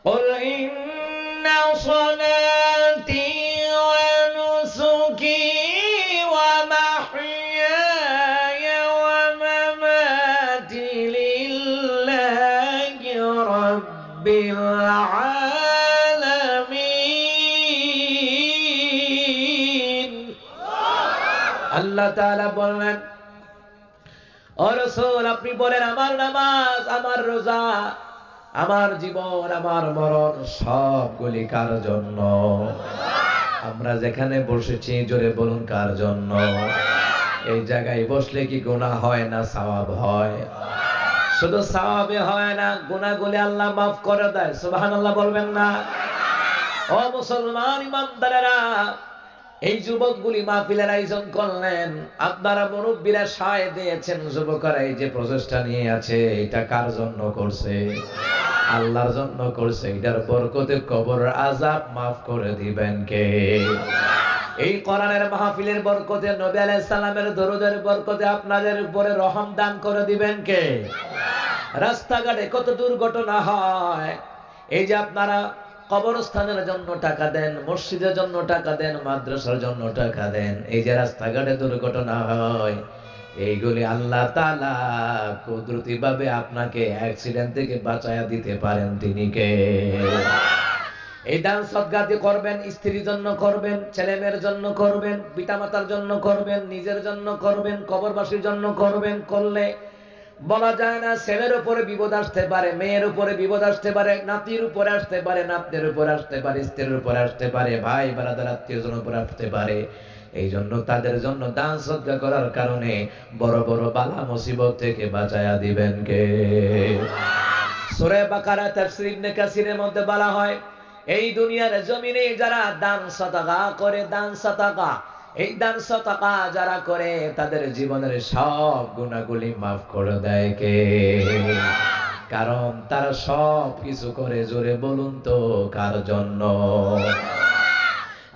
قل إن صلاتي ونسكي ومحياي ومماتي لله رب العالمين আল্লাহ তাআলা বলেন ও রাসূল আপনি বলেন আমার নামাজ আমার রোজা আমার জীবন আমার মরণ সবগুলি কার জন্য? আমরা যেখানে বসেছি জোরে বলুন কার জন্য? এই জায়গায় বসলে কি গুনাহ হয় না সওয়াব হয়? শুধু সওয়াবে হয় না, গুনাহগুলি আল্লাহ মাফ করে দেয়। সুবহানাল্লাহ বলবেন না? ও মুসলমান ইমানদারেরা, এই যুবকগুলি মাহফিলের আয়োজন করলেন, আপনারা মুরব্বীরা সায় দিয়েছেন, যুবকরা এই যে প্রচেষ্টা নিয়ে আছে এটা কার জন্য করছে? আল্লাহর জন্য করছে। এটার বরকতে কবর আযাব মাফ করে দিবেন কে? এই কোরআনের মাহফিলের বরকতে নবী আলাইহিস সালামের দরুদের বরকতে আপনাদের উপরে রহম দান করে দিবেন কে? রাস্তাঘাটে কত দুর্ঘটনা হয়, এই যে আপনারা কবরস্থানের জন্য টাকা দেন, মসজিদের জন্য টাকা দেন, মাদ্রাসার জন্য টাকা দেন, এই যে রাস্তাঘাটে দুর্ঘটনা হয়, এইগুলি আল্লাহ তাআলা কুদরতি ভাবে আপনাকে অ্যাক্সিডেন্ট থেকে বাঁচায়া দিতে পারেন। তিনি কে? এই দান সদকা দিয়ে করবেন, স্ত্রীর জন্য করবেন, ছেলেমেয়ের জন্য করবেন, পিতামাতার জন্য করবেন, নিজের জন্য করবেন, কবরবাসীর জন্য করবেন। করলে বলা যায় না ছেলের উপরে বিপদ আসতে পারে, মেয়ের উপরে বিপদ আসতে পারে, নাতির উপরে আসতে পারে, নাতনির উপরে আসতে পারে, স্ত্রীর উপরে আসতে পারে, ভাই ব্রাদার আত্মীয়জনের উপরে আসতে পারে। এই জন্য তাদের জন্য দান সদকা করার কারণে বড় বড় বালা মুসিবত থেকে বাঁচায়া দিবেন কে? সূরা বাকারা তাফসীর ইবনে কাসিরের মধ্যে বলা হয়, এই দুনিয়ার জমিনে যারা দান সদকা করে, দান সদকা, এই দান সদকা যারা করে তাদের জীবনের সব গুনাহগুলি মাফ করে দেয় কে? কারণ তারা সব কিছু করে, জোরে বলুন তো কার জন্য?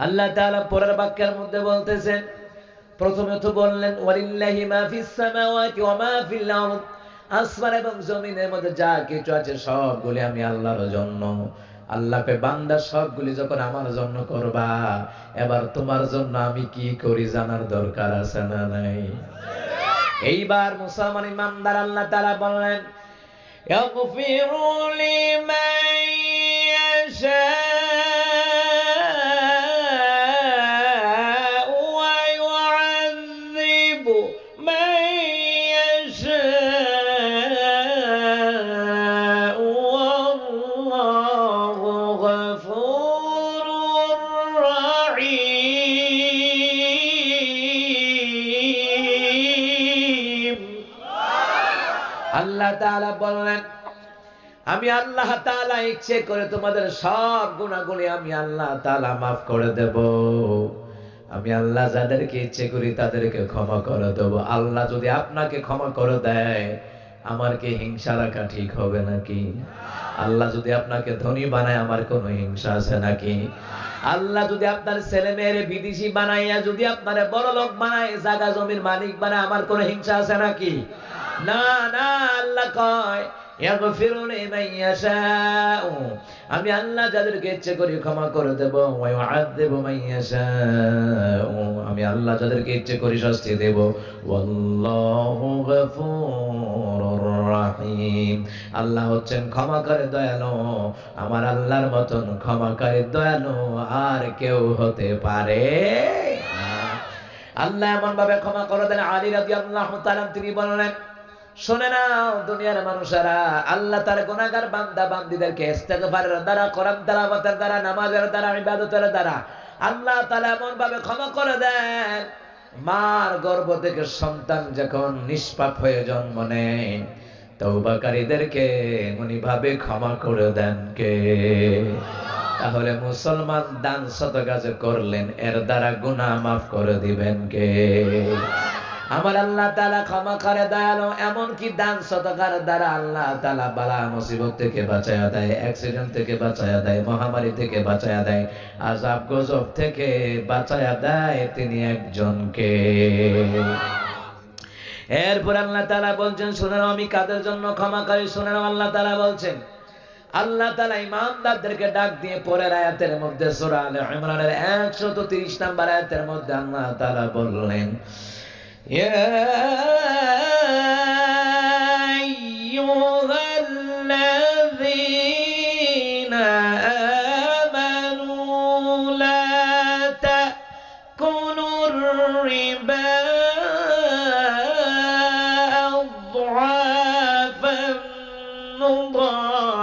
আল্লাহ তাআলা পরের বাক্যের মধ্যে বলতেছেন, প্রথমে তো বললেন ওয়ালিল্লাহি মা ফিস সামাওয়াতি ওয়া মা ফিল আরদ, আসমান এবং জমিনের মধ্যে যা কিছু আছে সবগুলি আমি আল্লাহর জন্য। আল্লাহকে বান্দা সবগুলি যখন আমার জন্য করবা, এবার তোমার জন্য আমি কি করি জানার দরকার আছে না নাই? এইবার মুসলমান ইমানদার আল্লাহ তাআলা বললেন ইয়াগফিরু লিমান ইয়াশা ওয়া ইউআযযিবু মান ইয়াশা ওয়াল্লাহু গফুরুর রহিম। আল্লাহ তাআলা বললেন আমি আল্লাহ তাআলা ইচ্ছে করে তোমাদের সব গুনাহগুলি আমি আল্লাহ তাআলা মাফ করে দেব। আমি আল্লাহ যাদেরকে ইচ্ছে করি তাদেরকে ক্ষমা করে দেব। আল্লাহ যদি আপনাকে ক্ষমা করে দেয়, আমার কি হিংসা রাখা ঠিক হবে নাকি? আল্লাহ যদি আপনাকে ধনী বানায়, আমার কোনো হিংসা আছে নাকি? আল্লাহ যদি আপনার ছেলে মেয়ের বিদেশি বানাইয়া যদি আপনার বড় লোক বানায়, জায়গা জমির মালিক বানায়, আমার কোনো হিংসা আছে নাকি? না না, আল্লাহ কয় ইয়াগফিরু লিমান ইয়াশাউ, আমি আল্লাহ যাদেরকে ইচ্ছে করি ক্ষমা করে দেব, ওয়া ইউআযযিবু মান ইয়াশাউ, আমি আল্লাহ যাদেরকে ইচ্ছে করি শাস্তি দেব। ওয়াল্লাহু গফুরুর রহিম, আল্লাহ হচ্ছেন ক্ষমাকারী দয়ালু। আমার আল্লাহর মতন ক্ষমাকারী দয়ালু আর কেউ হতে পারে না। আল্লাহ এমন ভাবে ক্ষমা করে দেন, আলী রাদিয়াল্লাহু তাআলা তিনি বললেন, শুনে নাও দুনিয়ার মানুষেরা, আল্লাহ তার গুনাহগার বান্দা বান্দীদেরকে ইস্তেগফারের দ্বারা, কোরআন তেলাওয়াতের দ্বারা, নামাজের দ্বারা, ইবাদতের দ্বারা আল্লাহ তাআলা এমন ভাবে ক্ষমা করে দেন, মার গর্ভ থেকে সন্তান যখন নিষ্পাপ হয়ে জন্ম নেয়, তওবাকারীদেরকে এমনি ভাবে ক্ষমা করে দেন কে? তাহলে মুসলমান দান সদকা যে করলেন, এর দ্বারা গুনাহ মাফ করে দিবেন কে? আমার আল্লাহ তাআলা ক্ষমা করে দয়ালু। এমন কি দান সদকার দ্বারা আল্লাহ তাআলা বালা মুসিবত থেকে বাঁচায়া দেয়, অ্যাক্সিডেন্ট থেকে বাঁচায়া দেয়, মহামারী থেকে বাঁচায়া দেয়, আযাব গজব থেকে বাঁচায়া দেয় তিনি একজনকে। এরপর আল্লাহ তাআলা বলছেন, শুনে নাও আমি কাদের জন্য ক্ষমা করি। শুনে নাও, আল্লাহ তাআলা বলছেন আল্লাহ তাআলা ইমানদারদেরকে ডাক দিয়ে পরের আয়াতের মধ্যে সূরা আলে ইমরানের 130 নম্বর আয়াতের মধ্যে আল্লাহ তাআলা বললেন ইয়া আইয়ুহাল্লাযীনা আমানু লা তাকুলুর রিবা আদআফান মুদাআফাতান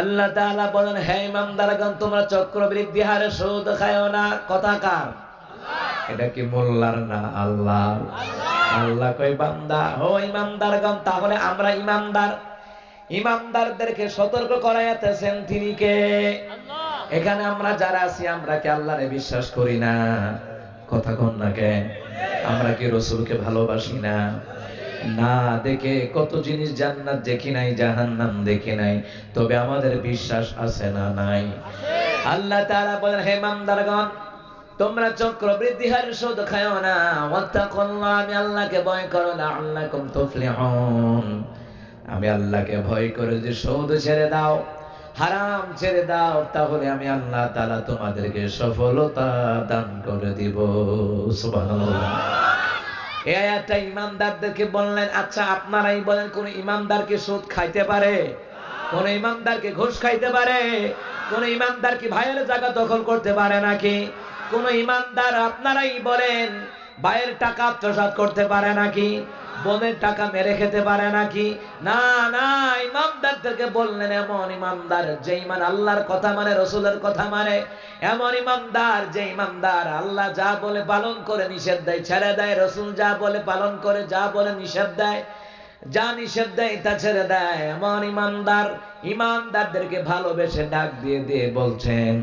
আল্লাহ তাআলা বলেন হে ইমানদারগণ তোমরা চক্রবৃদ্ধি হারে সুদ খায়ও না। কথা কার? এটা কি মোল্লার না আল্লাহর? আল্লাহ কই বান্দা ও ইমানদারগণ তাহলে আমরা ইমানদার, ইমানদারদেরকে সতর্ক করাইতেছেন তিনি কে? এখানে আমরা যারা আছি আমরা কি আল্লাহরে বিশ্বাস করি না? কথা কোন না কেন? আমরা কি রাসূলকে ভালোবাসি না? না দেখে কত জিনিস জান্নাত দেখি নাই, জাহান্নাম দেখি নাই, তবে আমাদের বিশ্বাস আছে না নাই? আল্লাহ তাআলা বলেন হে ইমানদারগণ তোমরা চক্রবৃদ্ধি হারে সুদ খায়ও না। ওয়াত্তাকুল্লাহ আমি আল্লাহকে ভয় করো লাআল্লাকুম তুফলিহুন। আমি আল্লাহকে ভয় করে যে সুদ ছেড়ে দাও, হারাম ছেড়ে দাও, তাহলে আমি আল্লাহ তাআলা তোমাদেরকে সফলতা দান করে দিব। সুবহানাল্লাহ। এই আয়াতটা ইমানদারদেরকে বললেন। আচ্ছা আপনারাই বলেন কোন ইমানদার কি সুদ খাইতে পারে? কোন ইমানদার কি ঘুষ খাইতে পারে? কোন ইমানদার কি ভাইয়ের জায়গা দখল করতে পারে নাকি? কোন ইমানদার আপনারাই বলেন ভাইয়ের টাকা আত্মসাৎ করতে পারে নাকি? বোনের টাকা মেরে খেতে পারে নাকি? না না, ইমানদারদেরকে বললেন এমন ইমানদার যে ইমান আল্লাহর কথা মানে, রাসূলের কথা মানে, এমন ইমানদার যে ইমানদার আল্লাহ যা বলে পালন করে, নিষেধ দেয় ছেড়ে দেয়, রাসূল যা বলে পালন করে, যা বলে নিষেধ দেয়, যা নিষেধ দেয় তা ছেড়ে দেয়, এমন ইমানদার। ইমানদারদেরকে ভালোবেসে ডাক দিয়ে দিয়ে বলছেন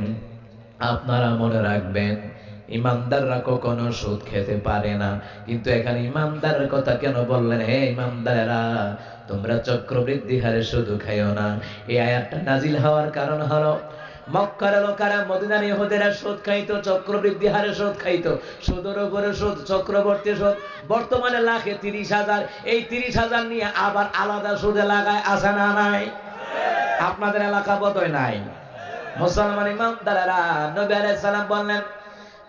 আপনারা মনে রাখবেন ইমানদাররা কখনো সুদ খেতে পারে না। কিন্তু এখানে ইমানদারের কথা কেন বললেন? হে ইমানদারেরা তোমরা চক্রবৃদ্ধি হারে সুদ খাইও না। এই আয়াতটা নাজিল হওয়ার কারণ হলো মক্কার লোকেরা মদিনার ইহুদিরা সুদ খাইতো, চক্রবৃদ্ধি হারে সুদ খাইতো, সুদের উপরে সুদ, চক্রবর্তী সুদ। বর্তমানে লাখে 30,000, এই 30,000 নিয়ে আবার আলাদা সুদে লাগায়, আছে না নাই? আপনাদের এলাকা বোধহয় নাই। মুসলমান ইমানদারেরা নবী আলাইহিস সালাম বললেন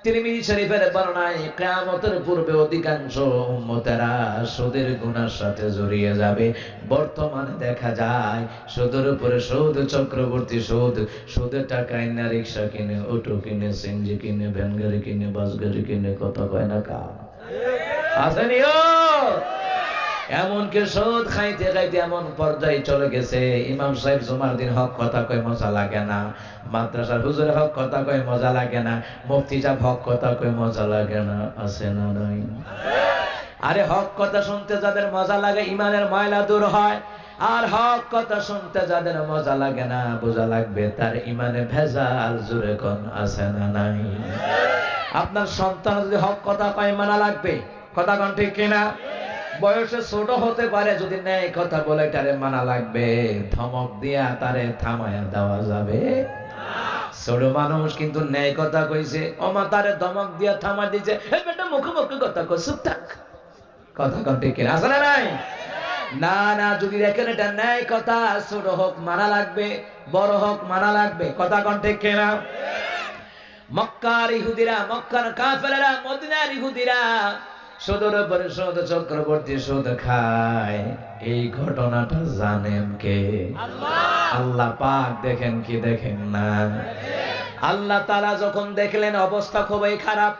তিরমিজি শরীফের বর্ণনায় কিয়ামতের পূর্বে অধিকাংশ উম্মতেরা সুদের গুনার সাথে জড়িয়ে যাবে। বর্তমানে দেখা যায় সুদের উপরে সুদ, চক্রবর্তী সুদ, সুদের টাকায় না রিকশা কিনে, অটো কিনে, সিএনজি কিনে, ভ্যান গাড়ি কিনে, বাস গাড়ি কিনে, কথা কয় না কা আসেনিও। এমনকি সুদ খাইতে খাইতে এমন পর্যায়ে চলে গেছে ইমাম সাহেব জুমার দিন হক কথা কয় মজা লাগে না, মাদ্রাসার হুজুর হক কথা কয় মজা লাগে না, মুফতি সাহেব হক কথা কয় মজা লাগে না, আছে না নাই? আরে হক কথা শুনতে যাদের মজা লাগে ইমানের ময়লা দূর হয়, আর হক কথা শুনতে যাদের মজা লাগে না বোঝা লাগবে তার ইমানে ভেজাল। জোরে কোন আছে না নাই? আপনার সন্তান যদি হক কথা কয় মানা লাগবে, কথা কোন ঠিক কিনা? বয়সে ছোট হতে পারে, যদি ন্যায় কথা বলে তারে মানা লাগবে, ধমক দিয়া তারে থামায়া দেওয়া যাবে? ছোট মানুষ কিন্তু ন্যায় কথা কইছে, ওমা তারে ধমক দিয়া থামা দিছে, এই বেটা মুখে মুখে কথা কই, চুপ থাক। কথা কোন ঠিক কিনা? আছে না নাই? না না, যদি দেখেন এটা ন্যায় কথা, ছোট হোক মানা লাগবে, বড় হোক মানা লাগবে। কথা কোন ঠিক কিনা? মক্কার ইহুদিরা, মক্কার কাফেরেরা, মদিনার ইহুদিরা সুদের উপরে সুদ, চক্রবর্তী সুদ খায়। এই ঘটনাটা জানেন কে? আল্লাহ পাক। দেখেন কি দেখেন না? আল্লাহ তাআলা যখন দেখলেন অবস্থা খুবই খারাপ,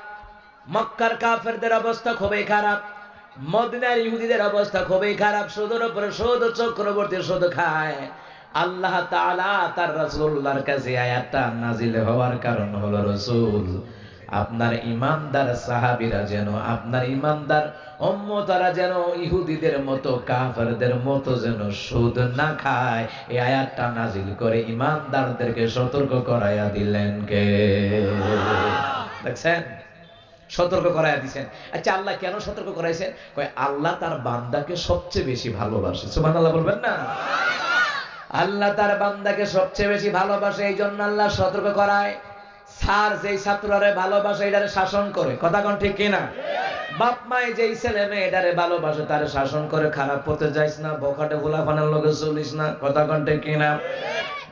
মক্কার কাফেরদের অবস্থা খুবই খারাপ, মদিনার ইহুদিদের অবস্থা খুবই খারাপ, সুদের উপরে সুদ, চক্রবর্তী সুদ খায়, আল্লাহ তাআলা তার রাসূলুল্লাহর কাছে আয়াতটা নাজিল হওয়ার কারণ হলো রাসূল আপনার ইমানদার সাহাবীরা যেন, আপনার ইমানদার উম্মতরা যেন ইহুদিদের মতো, কাফেরদের মতো যেন সুদ না খায়। এই আয়াতটা নাজিল করে ইমানদারদেরকে সতর্ক করাইয়া দিলেন কে? দেখছেন, সতর্ক করাইয়া দিয়েছেন। আচ্ছা আল্লাহ কেন সতর্ক করাইছেন? কয় আল্লাহ তার বান্দাকে সবচেয়ে বেশি ভালোবাসে। সুবহানাল্লাহ বলবেন না? আল্লাহ তার বান্দাকে সবচেয়ে বেশি ভালোবাসে, এই জন্য আল্লাহ সতর্ক করায়। স্যার যেই ছাত্ররে ভালোবাসে এটারে শাসন করে, কথা কোন ঠিক কিনা? বাপ মাই যেই ছেলে মেয়ে এটারে ভালোবাসে তারে শাসন করে, খারাপ পথে যাইস না, বখাটে গোলাফানের লগে চলিস না, কথা কোন ঠিক কিনা?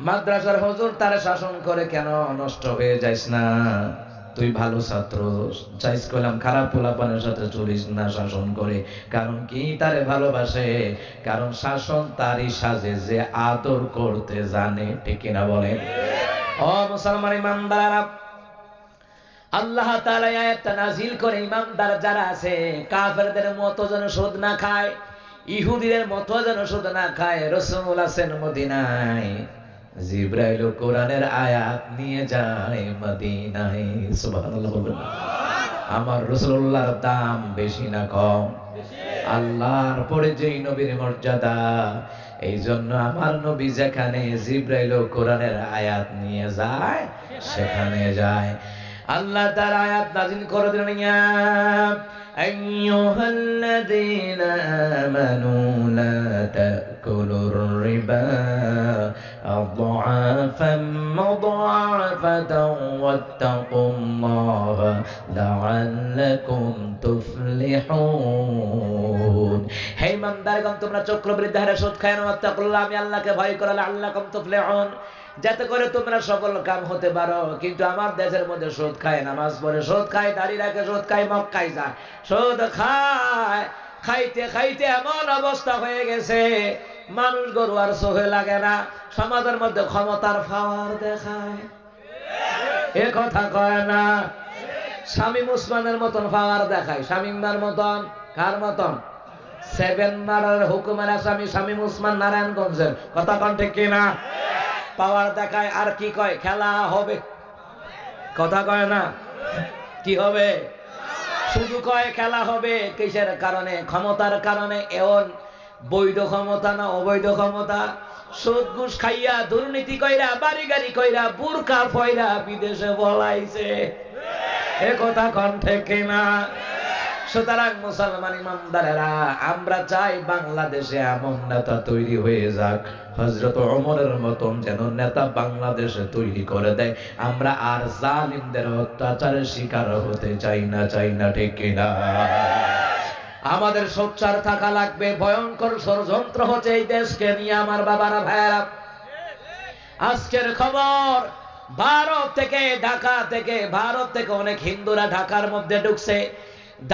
মাদ্রাসার হুজুর তারে শাসন করে, কেন নষ্ট হয়ে যাইস না, তুই ভালো ছাত্র, চাইস কইলাম খারাপ পোলাপানের সাথে চলিস না, শাসন করে। কারণ কি? তারে ভালোবাসে। কারণ শাসন তারই সাজে যে আদর করতে জানে, ঠিক কিনা বলেন? ও মুসলমান ইমানদাররা, আল্লাহ তাআলা আয়াতটা নাযিল করে ইমানদার যারা আছে কাফেরদের মতো যেন সুদ না খায়, ইহুদিদের মতো যেন সুদ না খায়। রাসূল আছেন মদিনায়, জিবরাইল কোরআনের আয়াত নিয়ে যায় মদিনায়। সুবহানাল্লাহ বলবেন। আমার রাসূলুল্লাহর দাম বেশি না কম? আল্লাহর পরে যেই নবীর মর্যাদা, এই জন্য আমার নবী যেখানে জিবরাইল কোরআনের আয়াত নিয়ে যায় সেখানে যায়। আল্লাহ তার আয়াত নাযিল করে দিলেন, ইয়া আইয়ুহাল্লাযীনা আমানু লা তাকুলুর রিবা আযআফাম মুযআফাতাও ওয়াত্তাকুল্লাহা লাআল্লাকুম তুফলিহুন। হে ইমানদারগণ, তোমরা চক্রবৃদ্ধি হারে সুদ খায় না, ওয়াত্তাকুল্লাহ, আমি আল্লাহকে ভয় করো, লাআল্লাকুম তুফলিহুন, যাতে করে তোমরা সফল কাম হতে পারো। কিন্তু আমার দেশের মধ্যে সুদ খায়, নামাজ পড়ে সুদ খায়, দাড়ি রাখে সুদ খায়, মক্কায় যায় সুদ খায়, খাইতে খাইতে এমন অবস্থা হয়ে গেছে মানুষ গরু আর চোখে লাগে না, সমাজের মধ্যে ক্ষমতার পাওয়ার দেখায়, এ কথা কয় না? শামীম ওসমানের মতন পাওয়ার দেখায়, শামীমার মতন, কার মতন? 7 মার্ডারের হুকুমের আসামি শামীম ওসমান নারায়ণগঞ্জের, কথা কোন ঠিক কিনা? পাওয়ার দেখায় আর কি কয়? খেলা হবে, কথা কয় না? কি হবে? শুধু কয় খেলা হবে। কিসের কারণে? ক্ষমতার কারণে। এমন বৈধ ক্ষমতা না অবৈধ ক্ষমতা? সুদ ঘুষ খাইয়া, দুর্নীতি কইরা, বাড়ি গাড়ি কইরা, বুরকা পয়রা বিদেশে বলাইছে, এ কথা কোন ঠিক কিনা? সুতরাং মুসলমান ইমানদারেরা, আমরা চাই বাংলাদেশে এমন নেতা তৈরি হয়ে যাক, হযরত ওমরের মতন যেন নেতা বাংলাদেশে তৈরি করে দেয়। আমরা আর জালিমদের অত্যাচারের শিকার হতে চাই না, চাই না, ঠিক কিনা? আমাদের সোচ্চার থাকা লাগবে। ভয়ঙ্কর ষড়যন্ত্র হচ্ছে এই দেশকে নিয়ে, আমার বাবারা ভাইয়েরা। আজকের খবর, ভারত থেকে, ঢাকা থেকে, ভারত থেকে অনেক হিন্দুরা ঢাকার মধ্যে ঢুকছে,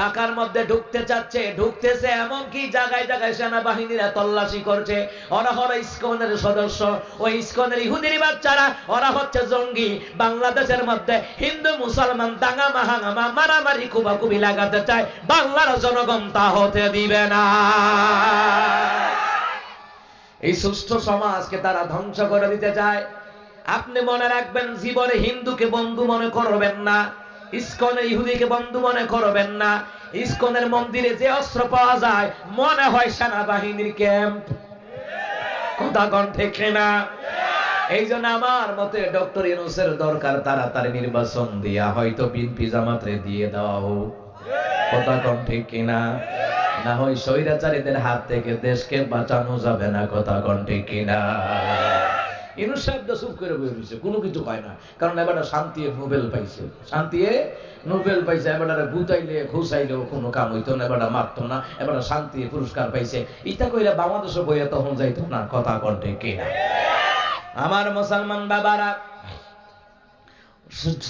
ঢাকার মধ্যে ঢুকতে চাচ্ছে, ঢুকতেছে, এমনকি জায়গায় জায়গায় সেনাবাহিনীরা তল্লাশি করছে। ওরা হলো ইসকনের সদস্য, ওই ইসকনের ইহুদির বাচ্চারা, ওরা হচ্ছে জঙ্গি। বাংলাদেশের মধ্যে হিন্দু মুসলমান দাঙ্গা মাহাঙ্গামা মারামারি কুবাকুবি লাগাতে চায়, বাংলার জনগণ তা হতে দিবে না। এই সুষ্ঠু সমাজকে তারা ধ্বংস করে দিতে চায়। আপনি মনে রাখবেন, জীবনে হিন্দুকে বন্ধু মনে করবেন না, ইসকনের ইহুদিকে বন্ধু মনে করবেন না। ইসকনের মন্দিরে যে অস্ত্র পাওয়া যায় মনে হয় সেনাবাহিনীর ক্যাম্প, কথা কোন ঠিক না? এই জন্য আমার মতে ডক্টর ইউনূসের দরকার তাড়াতাড়ি নির্বাচন দিয়া হয়তো বিএনপি জামাতে দিয়ে দেওয়া হোক, কথা কোন ঠিক কিনা? না হয় স্বৈরাচারীদের হাত থেকে দেশকে বাঁচানো যাবে না, কথা কোন ঠিক কিনা? ইউনূস সাহেব চুপ করে বসে রয়েছে, কোনো কিছু কয় না, কারণ এবারে শান্তিয়ে নোবেল পাইছে, শান্তিয়ে নোবেল পাইছে। এবারে বুঝাইলে খুশাইলেও কোনো কাম হইতো না, এবারে মারতো না, এবারে শান্তিয়ে পুরস্কার পাইছে। ইটা কইরা বাংলাদেশে বইয়া তখন যাইতো না, কথা কণ্ঠে কিনা? আমার মুসলমান বাবারা,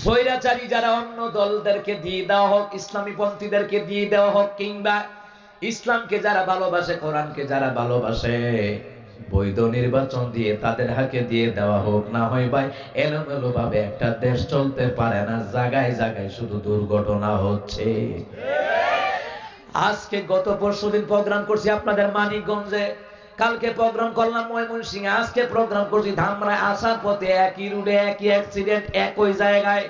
স্বৈরাচারী যারা অন্য দলদেরকে দিয়ে দেওয়া হোক, ইসলামী পন্থীদেরকে দিয়ে দেওয়া হোক, কিংবা ইসলামকে যারা ভালোবাসে, কোরআনকে যারা ভালোবাসে, বৈধ নির্বাচন দিয়ে তাদের হাতে দিয়ে দেওয়া হোক। না হয় ভাই এলোমেলো ভাবে একটা দেশ চলতে পারে না, জায়গায় জায়গায় শুধু দুর্ঘটনা হচ্ছে। আজকে গত পরশুদিন প্রোগ্রাম করছি আপনাদের মানিকগঞ্জে, কালকে প্রোগ্রাম করলাম ময়মনসিংহে, আজকে প্রোগ্রাম করছি ধামরায়। আসার পথে একই রুটে একই অ্যাক্সিডেন্ট, একই জায়গায়।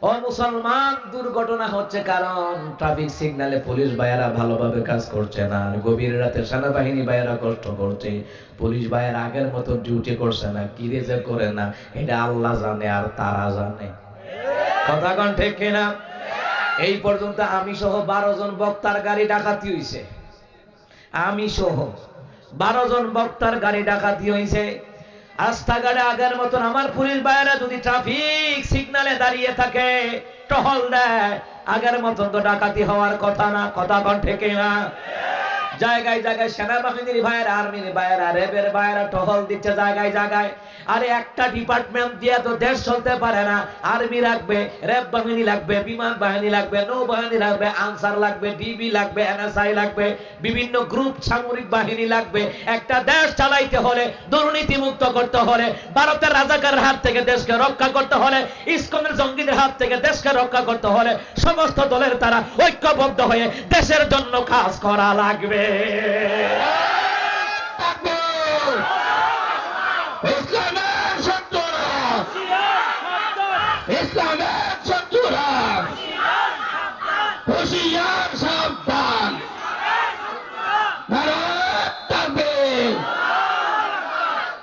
ও মুসলমান, দুর্ঘটনা হচ্ছে কারণ ট্রাফিক সিগন্যালে পুলিশ ভাইয়েরা ভালোভাবে কাজ করছে না, গভীর রাতে সেনাবাহিনী ভাইয়েরা কষ্ট করছে, পুলিশ ভাইয়েরা আগের মতো ডিউটি করছে না, কি রেজে করে না, এটা আল্লাহ জানে আর তারা জানে, কথা কোন ঠিক কিনা? এই পর্যন্ত আমি সহ 12 জন বক্তার গাড়ি ডাকাতি হইছে, আমি সহ 12 জন বক্তার গাড়ি ডাকাতি হইছে। রাস্তাঘাটে আগের মতন আমার পুলিশ ভাইয়েরা যদি ট্রাফিক সিগন্যালে দাঁড়িয়ে থাকে, টহল দেয়, আগের মতন তো ডাকাতি হওয়ার কথা না। কথা কোন ঠিক না? জায়গায় জায়গায় সেনাবাহিনীর ভাইয়েরা, আর্মির ভাইয়েরা, র্যাবের ভাইয়েরা টহল দিচ্ছে জায়গায় জায়গায়। আরে একটা ডিপার্টমেন্ট দিয়ে তো দেশ চলতে পারে না। আর্মি লাগবে, র্যাব বাহিনী লাগবে, বিমান বাহিনী লাগবে, নৌবাহিনী লাগবে, আনসার লাগবে, ডিবি লাগবে, এনএসআই লাগবে, বিভিন্ন গ্রুপ সামরিক বাহিনী লাগবে। একটা দেশ চালাইতে হলে, দুর্নীতি মুক্ত করতে হলে, ভারতের রাজাকারের হাত থেকে দেশকে রক্ষা করতে হলে, ইসকনের জঙ্গিদের হাত থেকে দেশকে রক্ষা করতে হলে সমস্ত দলের তারা ঐক্যবদ্ধ হয়ে দেশের জন্য কাজ করা লাগবে।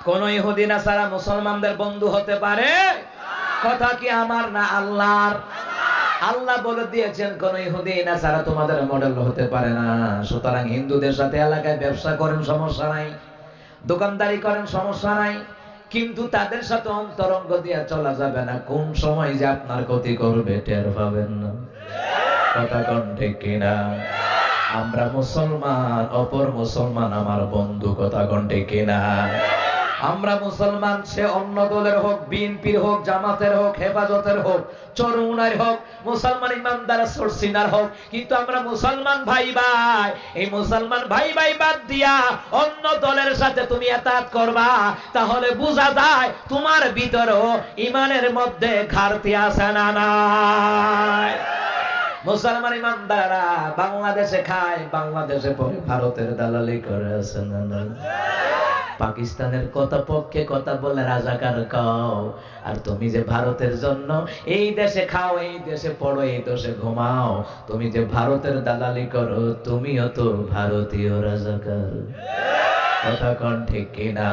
কোন ইহুদি নাসারা মুসলমানদের বন্ধু হতে পারে? কথা কি আমার না আল্লাহর? আল্লাহ বলে দিয়েছেন কোন ইহুদি নাসারা তোমাদের মডেল হতে পারে না। সুতরাং হিন্দুদের সাথে এলাকায় ব্যবসা করেন সমস্যা নাই, দোকানদারি করেন সমস্যা নাই, কিন্তু তাদের সাথে অন্তরঙ্গ দিয়ে চলা যাবে না। কোন সময় যে আপনার ক্ষতি করবে টের পাবেন না। কথা কোন ঠিক কিনা? আমরা মুসলমান, অপর মুসলমান আমার বন্ধু। কথা কোন ঠিক কিনা? আমরা মুসলমান, সে অন্য দলের হোক, বিএনপির হোক, জামাতের হোক, হেফাজতের হোক, চরমুনার হোক, মুসলমান ইমানদার সরসিনার হোক, কিন্তু আমরা মুসলমান ভাই ভাই। এই মুসলমান ভাই ভাই বাদ দিয়া অন্য দলের সাথে তুমি এতাত করবা, তাহলে বোঝা যায় তোমার ভিতরেও ইমানের মধ্যে ঘাটতি আছে না নাই। মুসলমান ইমানদাররা বাংলাদেশে খায়, বাংলাদেশে পরে ভারতের দালালি করে আছে না নাই। পাকিস্তানের কথা পক্ষে কথা বলে রাজাকার কও, আর তুমি যে ভারতের জন্য এই দেশে খাও, এই দেশে পড়ো, এই দেশে ঘুমাও, তুমি যে ভারতের দালালি করো, তুমিও তো ভারতীয় রাজাকার। কথা কোন ঠিক কিনা?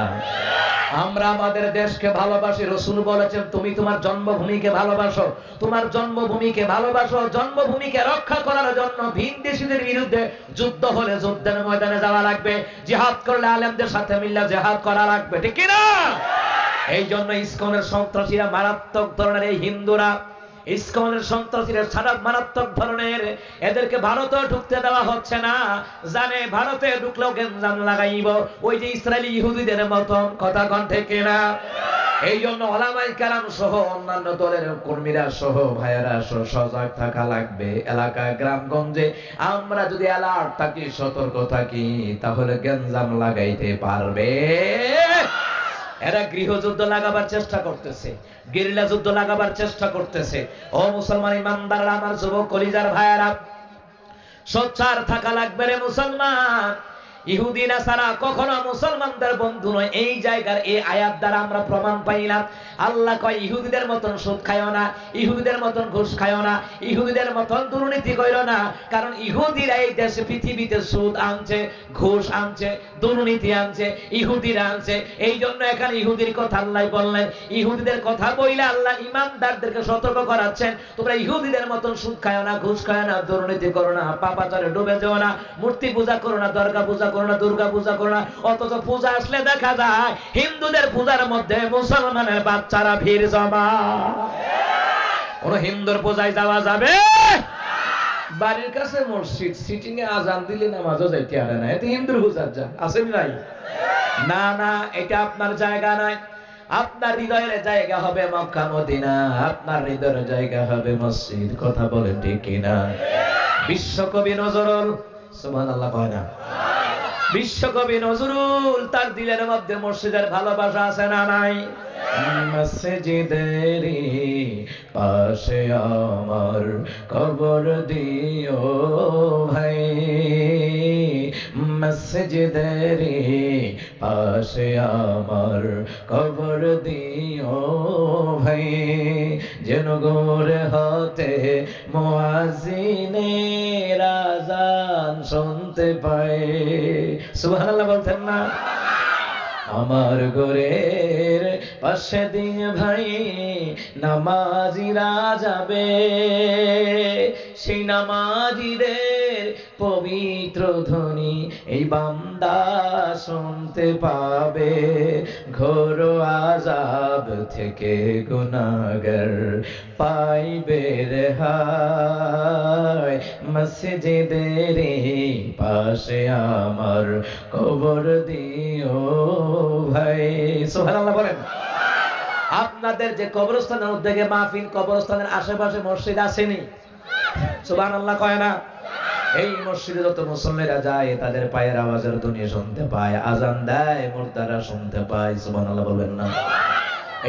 আমরা আমাদের দেশকে ভালোবাসি। রাসূল বলেছেন তুমি তোমার জন্মভূমিকে ভালোবাসো, তোমার জন্মভূমিকে ভালোবাসো। জন্মভূমিকে রক্ষা করার জন্য ভিনদেশীদের বিরুদ্ধে যুদ্ধ হলে যুদ্ধের ময়দানে যাওয়া লাগবে, জিহাদ করলে আলেমদের সাথে মিল্লা জিহাদ করা লাগবে, ঠিক কি না? এই জন্য ইসকনের সন্ত্রাসীরা মারাত্মক ধরনের, এই হিন্দুরা ইসকনের সন্ত্রাসীরা সারা মারাত্মক ধরনের, এদেরকে ভারতে ঢুকতে দেওয়া হচ্ছে না। জানে ভারতে ঢুকলেও গেঞ্জাম লাগাইব, ওই যে ইসরায়েলি ইহুদিদের মতন। কথা কোন ঠিক না? এই জন্য ওলামায়ে কেরাম সহ অন্যান্য দলের কর্মীরা সহ ভাইয়েরা সহ সজাগ থাকা লাগবে। এলাকায় গ্রামগঞ্জে আমরা যদি অ্যালার্ট থাকি, সতর্ক থাকি, তাহলে গেঞ্জাম লাগাইতে পারবে। এরা গৃহযুদ্ধ লাগাবার চেষ্টা করতেছে, গেরিলা যুদ্ধ লাগাবার চেষ্টা করতেছে। ও মুসলমান ইমানদাররা, আমার যুবক কলিজার ভাইয়েরা, সোচ্চার থাকা লাগবে রে মুসলমান। ইহুদি নাসারা কখনো মুসলমানদের বন্ধু নয়। এই জায়গার এই আয়াত দ্বারা আমরা প্রমাণ পাইলাম। আল্লাহ কয় ইহুদিদের মতন সুদ খায়ও না, ইহুদিদের মতন ঘুষ খায়ও না, ইহুদিদের মতন দুর্নীতি কইরো না। কারণ ইহুদিরা এই দেশে পৃথিবীতে সুদ আনছে, ঘুষ আনছে, দুর্নীতি আনছে, ইহুদিরা আনছে। এই জন্য এখানে ইহুদির কথা আল্লাহ বললেন। ইহুদিদের কথা বইলে আল্লাহ ইমানদারদেরকে সতর্ক করাচ্ছেন, তোমরা ইহুদিদের মতন সুদ খায়ও না, ঘুষ খায়ও না, দুর্নীতি করো না, পাপাচারে ডুবে যেও না, মূর্তি পূজা করো না, দরগা পূজা করো না, দুর্গা পূজা করো না। অথচ পূজা আসলে দেখা যায় হিন্দুদের পূজার মধ্যে মুসলমানের বাচ্চারা ভিড় জমা। কোন হিন্দুর পূজায় যাওয়া যাবে? বাড়ির কাছে মসজিদ, সিটিং এ আজান দিলে নামাজও যাইতে পারে না, এতে হিন্দুর পূজার যা আসেন নাই। না না, এটা আপনার জায়গা নয়। আপনার হৃদয়ের জায়গা হবে মক্কা মদিনা, আপনার হৃদয়ের জায়গা হবে মসজিদ। কথা বলেন ঠিক কিনা? বিশ্বকবি নজরুল, সুবহানাল্লাহ কয় না? বিশ্বকবি নজরুল তার দিলের মধ্যে মসজিদের ভালোবাসা আছে না নাই? মসজিদের পাশে আমার কবর দিও ভাই, মসজিদের পাশে আমার কবর দিও ভাই, যেন গোরে হতে মুয়াজ্জিনের আযান শুনতে পাই। সুবহানাল্লাহ বলতেন না? আমার ঘরের পাশে দিয়ে ভাই নামাজিরা যাবে, সেই নামাজিদের পবিত্র ধ্বনি এই বান্দা শুনতে পাবে। ঘোর আযাব থেকে গুনাহগার পাইবে রেহাই। মসজিদের পাশে আমার কবর দিও ভাই। সুবহানাল্লাহ বলেন। আপনাদের যে কবরস্থানের উদ্যোগে মাহফিল, কবরস্থানের আশেপাশে মসজিদ আসেনি? সুবহানাল্লাহ কয় না? এই মসজিদে যত মুসল্লিরা যায় তাদের পায়ের আওয়াজের ধ্বনি শুনতে পায়, আজান দেয় মুর্দারা শুনতে পায়। সুবহানাল্লাহ বলবেন না?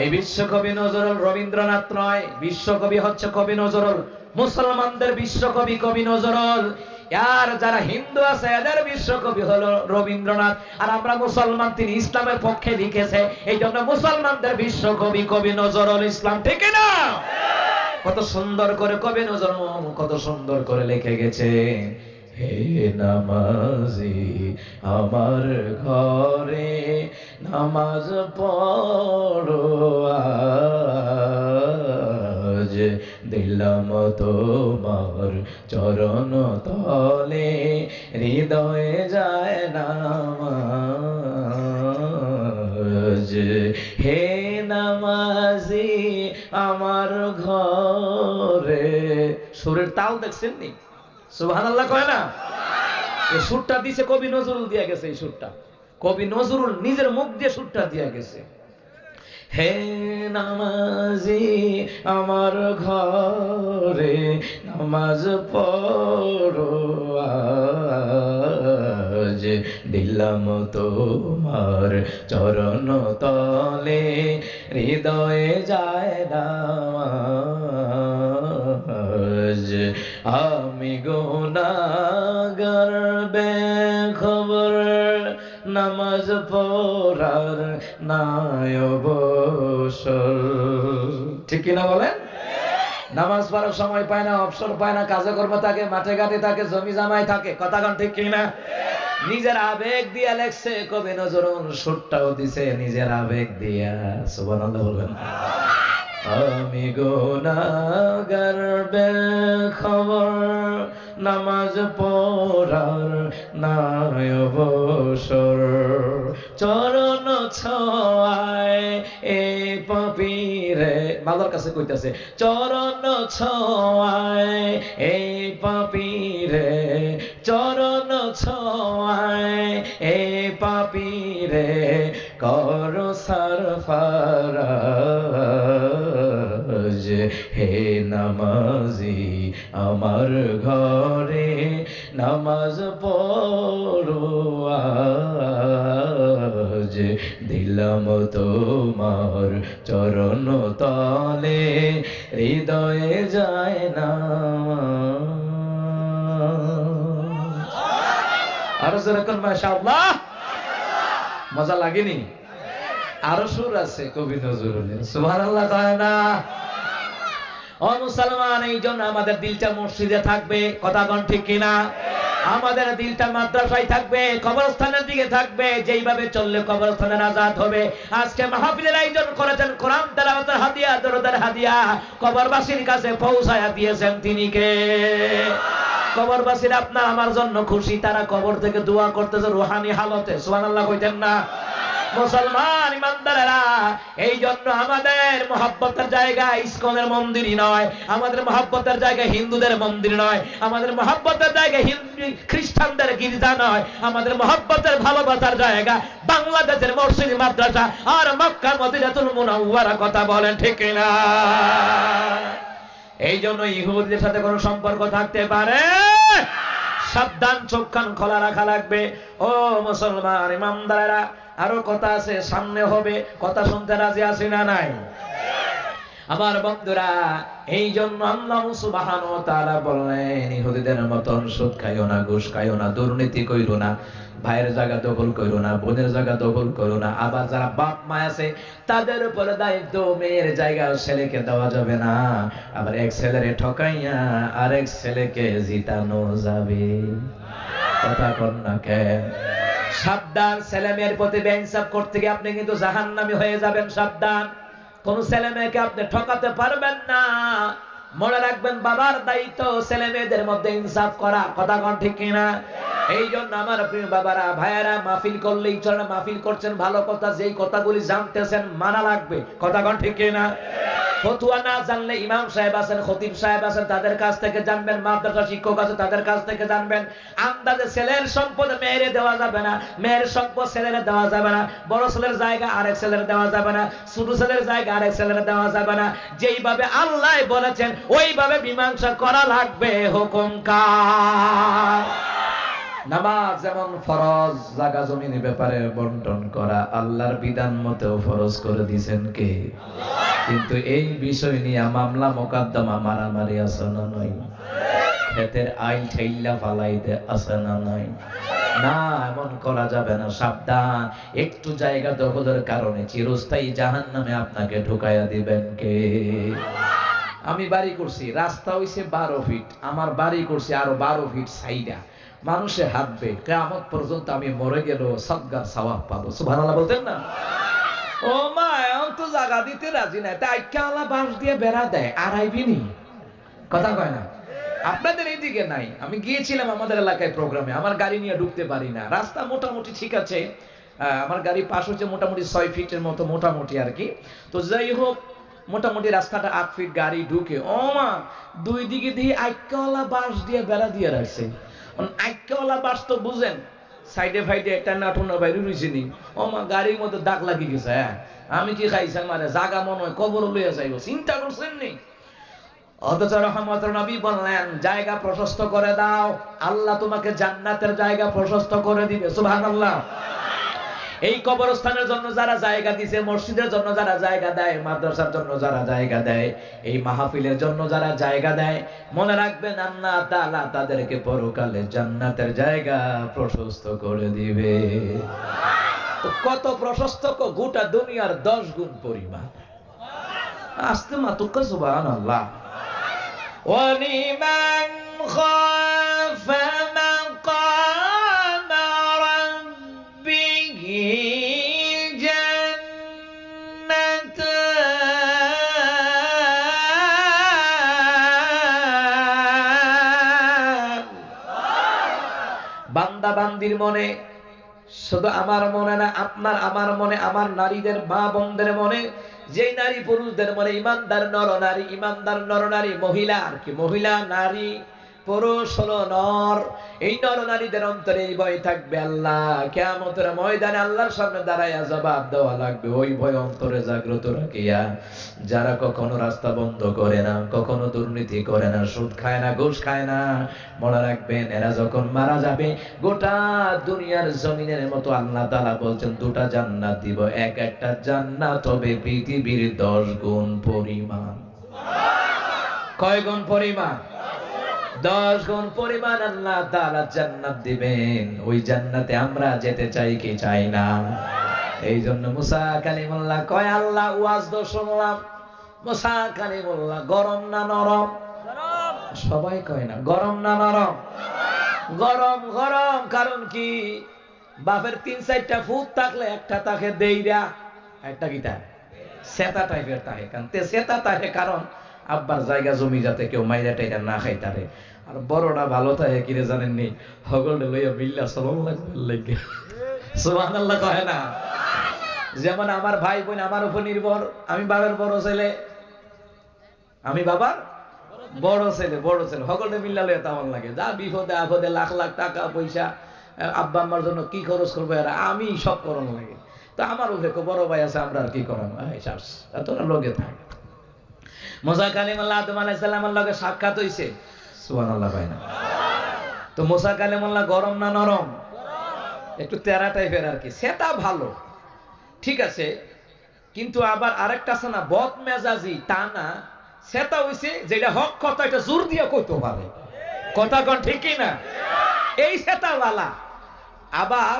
এই বিশ্বকবি নজরুল রবীন্দ্রনাথ নয়, বিশ্বকবি হচ্ছে কবি নজরুল। মুসলমানদের বিশ্বকবি কবি নজরুল। আর যারা হিন্দু আছে এদের বিশ্বকবি হলো রবীন্দ্রনাথ। আর আমরা মুসলমান, তিনি ইসলামের পক্ষে লিখেছে, এই জন্য মুসলমানদের বিশ্বকবি কবি নজরুল ইসলাম। ঠিক না? কত সুন্দর করে কবি নজরুল কত সুন্দর করে লিখে গেছে। হে নামাজি আমার ঘরে নামাজ পড়ো আজ, দিলাম তোমার চরণ তলে হৃদয়ে যায় নামাজ। হে নামাজি আমার ঘরে। সুরের তাল দেখছেন নি? সুবহানাল্লাহ কয় না? এই সুরটা দিছে কবি নজরুল দিয়া গেছে। এই সুরটা কবি নজরুল নিজের মুখ দিয়ে সুরটা দিয়া গেছে। হে নামাজি আমার ঘরে নামাজ পড়ো আজ, দিলাম তোমার চরণ তলে হৃদয়ে যায় নামাজ। আমি গুনাহগার বেখবর নামাজ পড়ার নাই অবসর। ঠিক কিনা বলেন? নামাজ পড়ার সময় পায় না, অবসর পায় না, কাজে কর্মে থাকে, মাঠে ঘাটে থাকে, জমি জামাই থাকে। কথা কন ঠিক কিনা? নিজের আবেগ দিয়া লেখছে কবি নজরুল, সুরটাও দিছে নিজের আবেগ দিয়া। সুবহানাল্লাহ বলবেন। আমি গুনাহগার বেখবর নামাজ পড়ার নাই অবসর, চরণ ছোঁয়ায় এ পাপীরে। মালার কাছে কইতাছে চরণ ছোঁয়ায় এ পাপীরে, চরণ ছোঁয়ায় এ পাপীরে কর সারফারাজ। হে নামাজি আমার ঘরে নামাজ পড়ো আজ, দিলাম তোমার চরণ তলে হৃদয়ে যায় নামাজ। আরো যেরকম মাশাআল্লাহ, মজা লাগেনি? আরো সুর আছে কবি নজরুলের। সুবহানাল্লাহ কয় না? ও মুসলমান, এই জন্য আমাদের দিলটা মসজিদে থাকবে। কথা কোন ঠিক কিনা? আমাদের দিলটা মাদ্রাসায় থাকবে, কবরস্থানের দিকে থাকবে। যেইভাবে চললে কবরস্থানের আজাদ হবে। আজকে মাহফিলের আয়োজন করেছেন, কোরআন তেলাওয়াতের হাদিয়া, দরুদের হাদিয়া কবরবাসীর কাছে পৌঁছায়া দিয়েছেন তিনি কে? কবরবাসীরা আপনার আমার জন্য খুশি, তারা কবর থেকে দোয়া করতেছে রুহানি হালতে। সুবহানাল্লাহ কইতেন না? মুসলমান ইমানদারেরা, এই জন্য আমাদের মহব্বতের জায়গা ইসকনের মন্দিরই নয়, আমাদের মহব্বতের জায়গা হিন্দুদের মন্দির নয়, আমাদের মহব্বতের জায়গা খ্রিস্টানদের গির্জা নয়, আমাদের মহব্বতের ভালোবাসার জায়গা বাংলাদেশের মসজিদ মাদ্রাসা আর মক্কা মদিনাতুল মুনাওয়ারা। কথা বলেন ঠিক না? এই জন্য ইহুদিদের সাথে কোনো সম্পর্ক থাকতে পারে? সাবধান, চোখ কান খোলা রাখা লাগবে। ও মুসলমান ইমানদারেরা, আরো কথা আছে, সামনে হবে। কথা শুনতে রাজি আছি না নাই? আমার বন্ধুরা, এই জন্য আল্লাহ সুবহানাহু ওয়া তাআলা বললেন ইহুদিদের মতন সুদ খাইও না, ঘুষ খাইও না, দুর্নীতি কইরো না, ভাইয়ের জায়গা দখল করো না, বোনের জায়গা দখল করো না। আবার যারা বাপ মা আছে তাদের উপরে দায়িত্ব, মেয়ের জায়গা ছেলেকে দেওয়া যাবে না। আবার এক ছেলেরে ঠকাইয়া আরেক ছেলেকে জিতানো যাবে। কথা কন না কেন? সাবধান, ছেলে মেয়ের প্রতি বেইনসাফ করতে গিয়ে আপনি কিন্তু জাহান্নামী হয়ে যাবেন। সাবধান, কোন ছেলে মেয়েকে আপনি ঠকাতে পারবেন না। মনে রাখবেন বাবার দায়িত্ব ছেলে মেয়েদের মধ্যে ইনসাফ করা, কথা কোন ঠিক কিনা? এই জন্য আমার প্রিয় বাবারা ভাইয়ারা, মাহফিল করলেই চলে না, মাহফিল করছেন ভালো কথা, যেই কথাগুলি জানতেছেন মানা লাগবে, কথা কোন ঠিক কিনা? ফতুয়া না জানলে ইমাম সাহেব আছেন, খতিব সাহেব আছেন, তাদের কাছ থেকে জানবেন, মাদ্রাসা শিক্ষক আছে তাদের কাছ থেকে জানবেন। আন্দাজে ছেলের সম্পদ মেয়েরে দেওয়া যাবে না, মেয়ের সম্পদ ছেলেরে দেওয়া যাবে না, বড় ছেলের জায়গা আরেক ছেলের দেওয়া যাবে না, ছোট ছেলের জায়গা আরেক ছেলের দেওয়া যাবে না। যেইভাবে আল্লাহ বলেছেন ওইভাবে মীমাংসা করা লাগবে। হুকুম কার? নামাজ যেমন ফরজ, জায়গা জমিনের ব্যাপারে বন্টন করা আল্লাহর বিধান মতো ফরজ করে দিয়েছেন কে? কিন্তু এই বিষয় নিয়ে মামলা মোকদ্দমা মারামারি আছে না নাই? ক্ষেতের আইল ঠেইলা ফালাইতে আছে না নাই? না, এমন করা যাবে না, সাবধান। একটু জায়গা দখলের কারণে চিরস্থায়ী জাহান্নামে আপনাকে ঢুকাইয়া দিবেন কে? আমি বাড়ি করছি, রাস্তা হইছে 12 ফিট, আমার বাড়ি করছি আরো 12 ফিট সাইডা, মানুষে হাঁটবে, কিয়ামত পর্যন্ত আমি মরে গেল সদগার সওয়াব পাবো। সুবহানাল্লাহ বলতেন না? ও মা, এখন তো জায়গা দিতে রাজি নাই, তাই আল্লাহ বাঁশ দিয়ে বেড়া দেয়, আর আইবিনি, কথা কয় না? আপনাদের এইদিকে নাই। আমি গিয়েছিলাম আমাদের এলাকায় প্রোগ্রামে, আমার গাড়ি নিয়ে ঢুকতে পারি না, রাস্তা মোটামুটি ঠিক আছে, আমার গাড়ি পাশ হচ্ছে মোটামুটি 6 ফিটের মতো, মোটামুটি আর কি। তো যাই হোক, মোটামুটি রাস্তাটা 8 ফিট গাড়ি ঢুকে, ও মা, দুই দিকে দিয়ে আইকাওয়ালা বাঁশ দিয়ে বেড়া দিয়ে রাখছে। আইকাওয়ালা বাঁশ তো বুঝেন, সাইডে ফাইডে একটা নাটুনা বাইরে রয়েছে নি, ও মা, গাড়ির মধ্যে দাগ লাগি গেছে। হ্যাঁ, আমি কি খাইছি, মানে জাগা মনে হয় কবর লইয়া যাইব, চিন্তা করছেন নি? অথচ রহমতের নবী বললেন, জায়গা প্রশস্ত করে দাও, আল্লাহ তোমাকে জান্নাতের জায়গা প্রশস্ত করে দিবে। সুবহানাল্লাহ। এই কবরস্থানের জন্য যারা জায়গা দিছে, মসজিদের জন্য যারা জায়গা দেয়, মাদ্রাসার জন্য যারা জায়গা দেয়, এই মাহফিলের জন্য যারা জায়গা দেয়, মনে রাখবেন আল্লাহ তাআলা তাদেরকে পরকালে জান্নাতের জায়গা প্রশস্ত করে দিবে। তো কত প্রশস্ত? গোটা দুনিয়ার 10 গুণ পরিমাণ। আস্তে মাতুকা, সুবহানাল্লাহ। ওয়ালিমান খাফা মাকামা রাব্বিহি জান্নাতান। বান্দা বান্দির মনে, শুধু আমার মনে না, আপনার আমার মনে, আমার নারীদের মা বোনদের মনে, যেই নারী পুরুষদের মনে ইমানদার নর নারী, ইমানদার নর নারী, মহিলা আর কি, মহিলা নারী পুরুষ হলো নর, এই নর নারীদের অন্তরে এই ভয় থাকবে, আল্লাহ কিয়ামতের ময়দানে আল্লাহর সামনে দাঁড়াইয়া জবাব দেওয়া লাগবে। ওই ভয় অন্তরে জাগ্রত রাখিয়া যারা কখনো রাস্তা বন্ধ করে না, কখনো দুর্নীতি করে না, সুদ খায় না, ঘুষ খায় না, মনে রাখবেন এরা যখন মারা যাবে গোটা দুনিয়ার জমিনের মতো আল্লাহ তাআলা বলছেন 2টা জান্নাত দিব, এক একটা জান্নাত হবে পৃথিবীর 10 গুণ পরিমাণ। কয় গুণ পরিমাণ? 10 গুণ পরিমাণ আল্লাহ তাআলা জান্নাত দিবেন। ওই জান্নাতে আমরা যেতে চাই কি চাই না? এই জন্য মুসা কালিমুল্লাহ কয়, আল্লাহ ওয়াজ তো শুনলাম, মুসা কালিমুল্লাহ গরম না নরম? সবাই কয় না গরম না নরম? গরম। গরম কারণ কি? বাপের 3-4টা ফুট থাকলে একটা তাকে দেইরা, একটা গিটা সেতা টাইপের তাহে, কারণ তে সেতা তাহে, কারণ আব্বার জায়গা জমি যাতে কেউ মাইরা টাইরা না খাই তারে। আর বড়টা ভালো থাকে কিরে জানেননি, হগলটা লইয়া বিল্লা চলন লাগবে। সুবহানাল্লাহ কয় না? যেমন আমার ভাই বোন আমার উপর নির্ভর, আমি বাবার বড় ছেলে, আমি বাবার বড় ছেলে, হগলটা মিল্লা লইয়া তেমন লাগে, যা বিপদে আপদে লাখ লাখ টাকা পয়সা আব্বা আম্মার জন্য কি খরচ করবো এরা, আমি সব করানো লাগে। তো আমার দেখো বড় ভাই আছে, আমরা আর কি করানো, তোরা লোকে থাকে। মুসা কালিমুল্লাহ আদম আলাইহিস সালামের লগে সাক্ষাৎ হইছে, সুবহানাল্লাহ ভাই না? তো মুসা কালিমুল্লাহ গরম না নরম? একটু তেরা টাইপের আর কি, সেটা ভালো, ঠিক আছে, কিন্তু আবার আরেকটা আছে না বদ মেজাজি, তা না, সেটা হইছে যেটা হক কথা, এটা জোর দিয়ে কইতে পারে, কথা কোন ঠিক কি না? এই সেটা বালা। আবার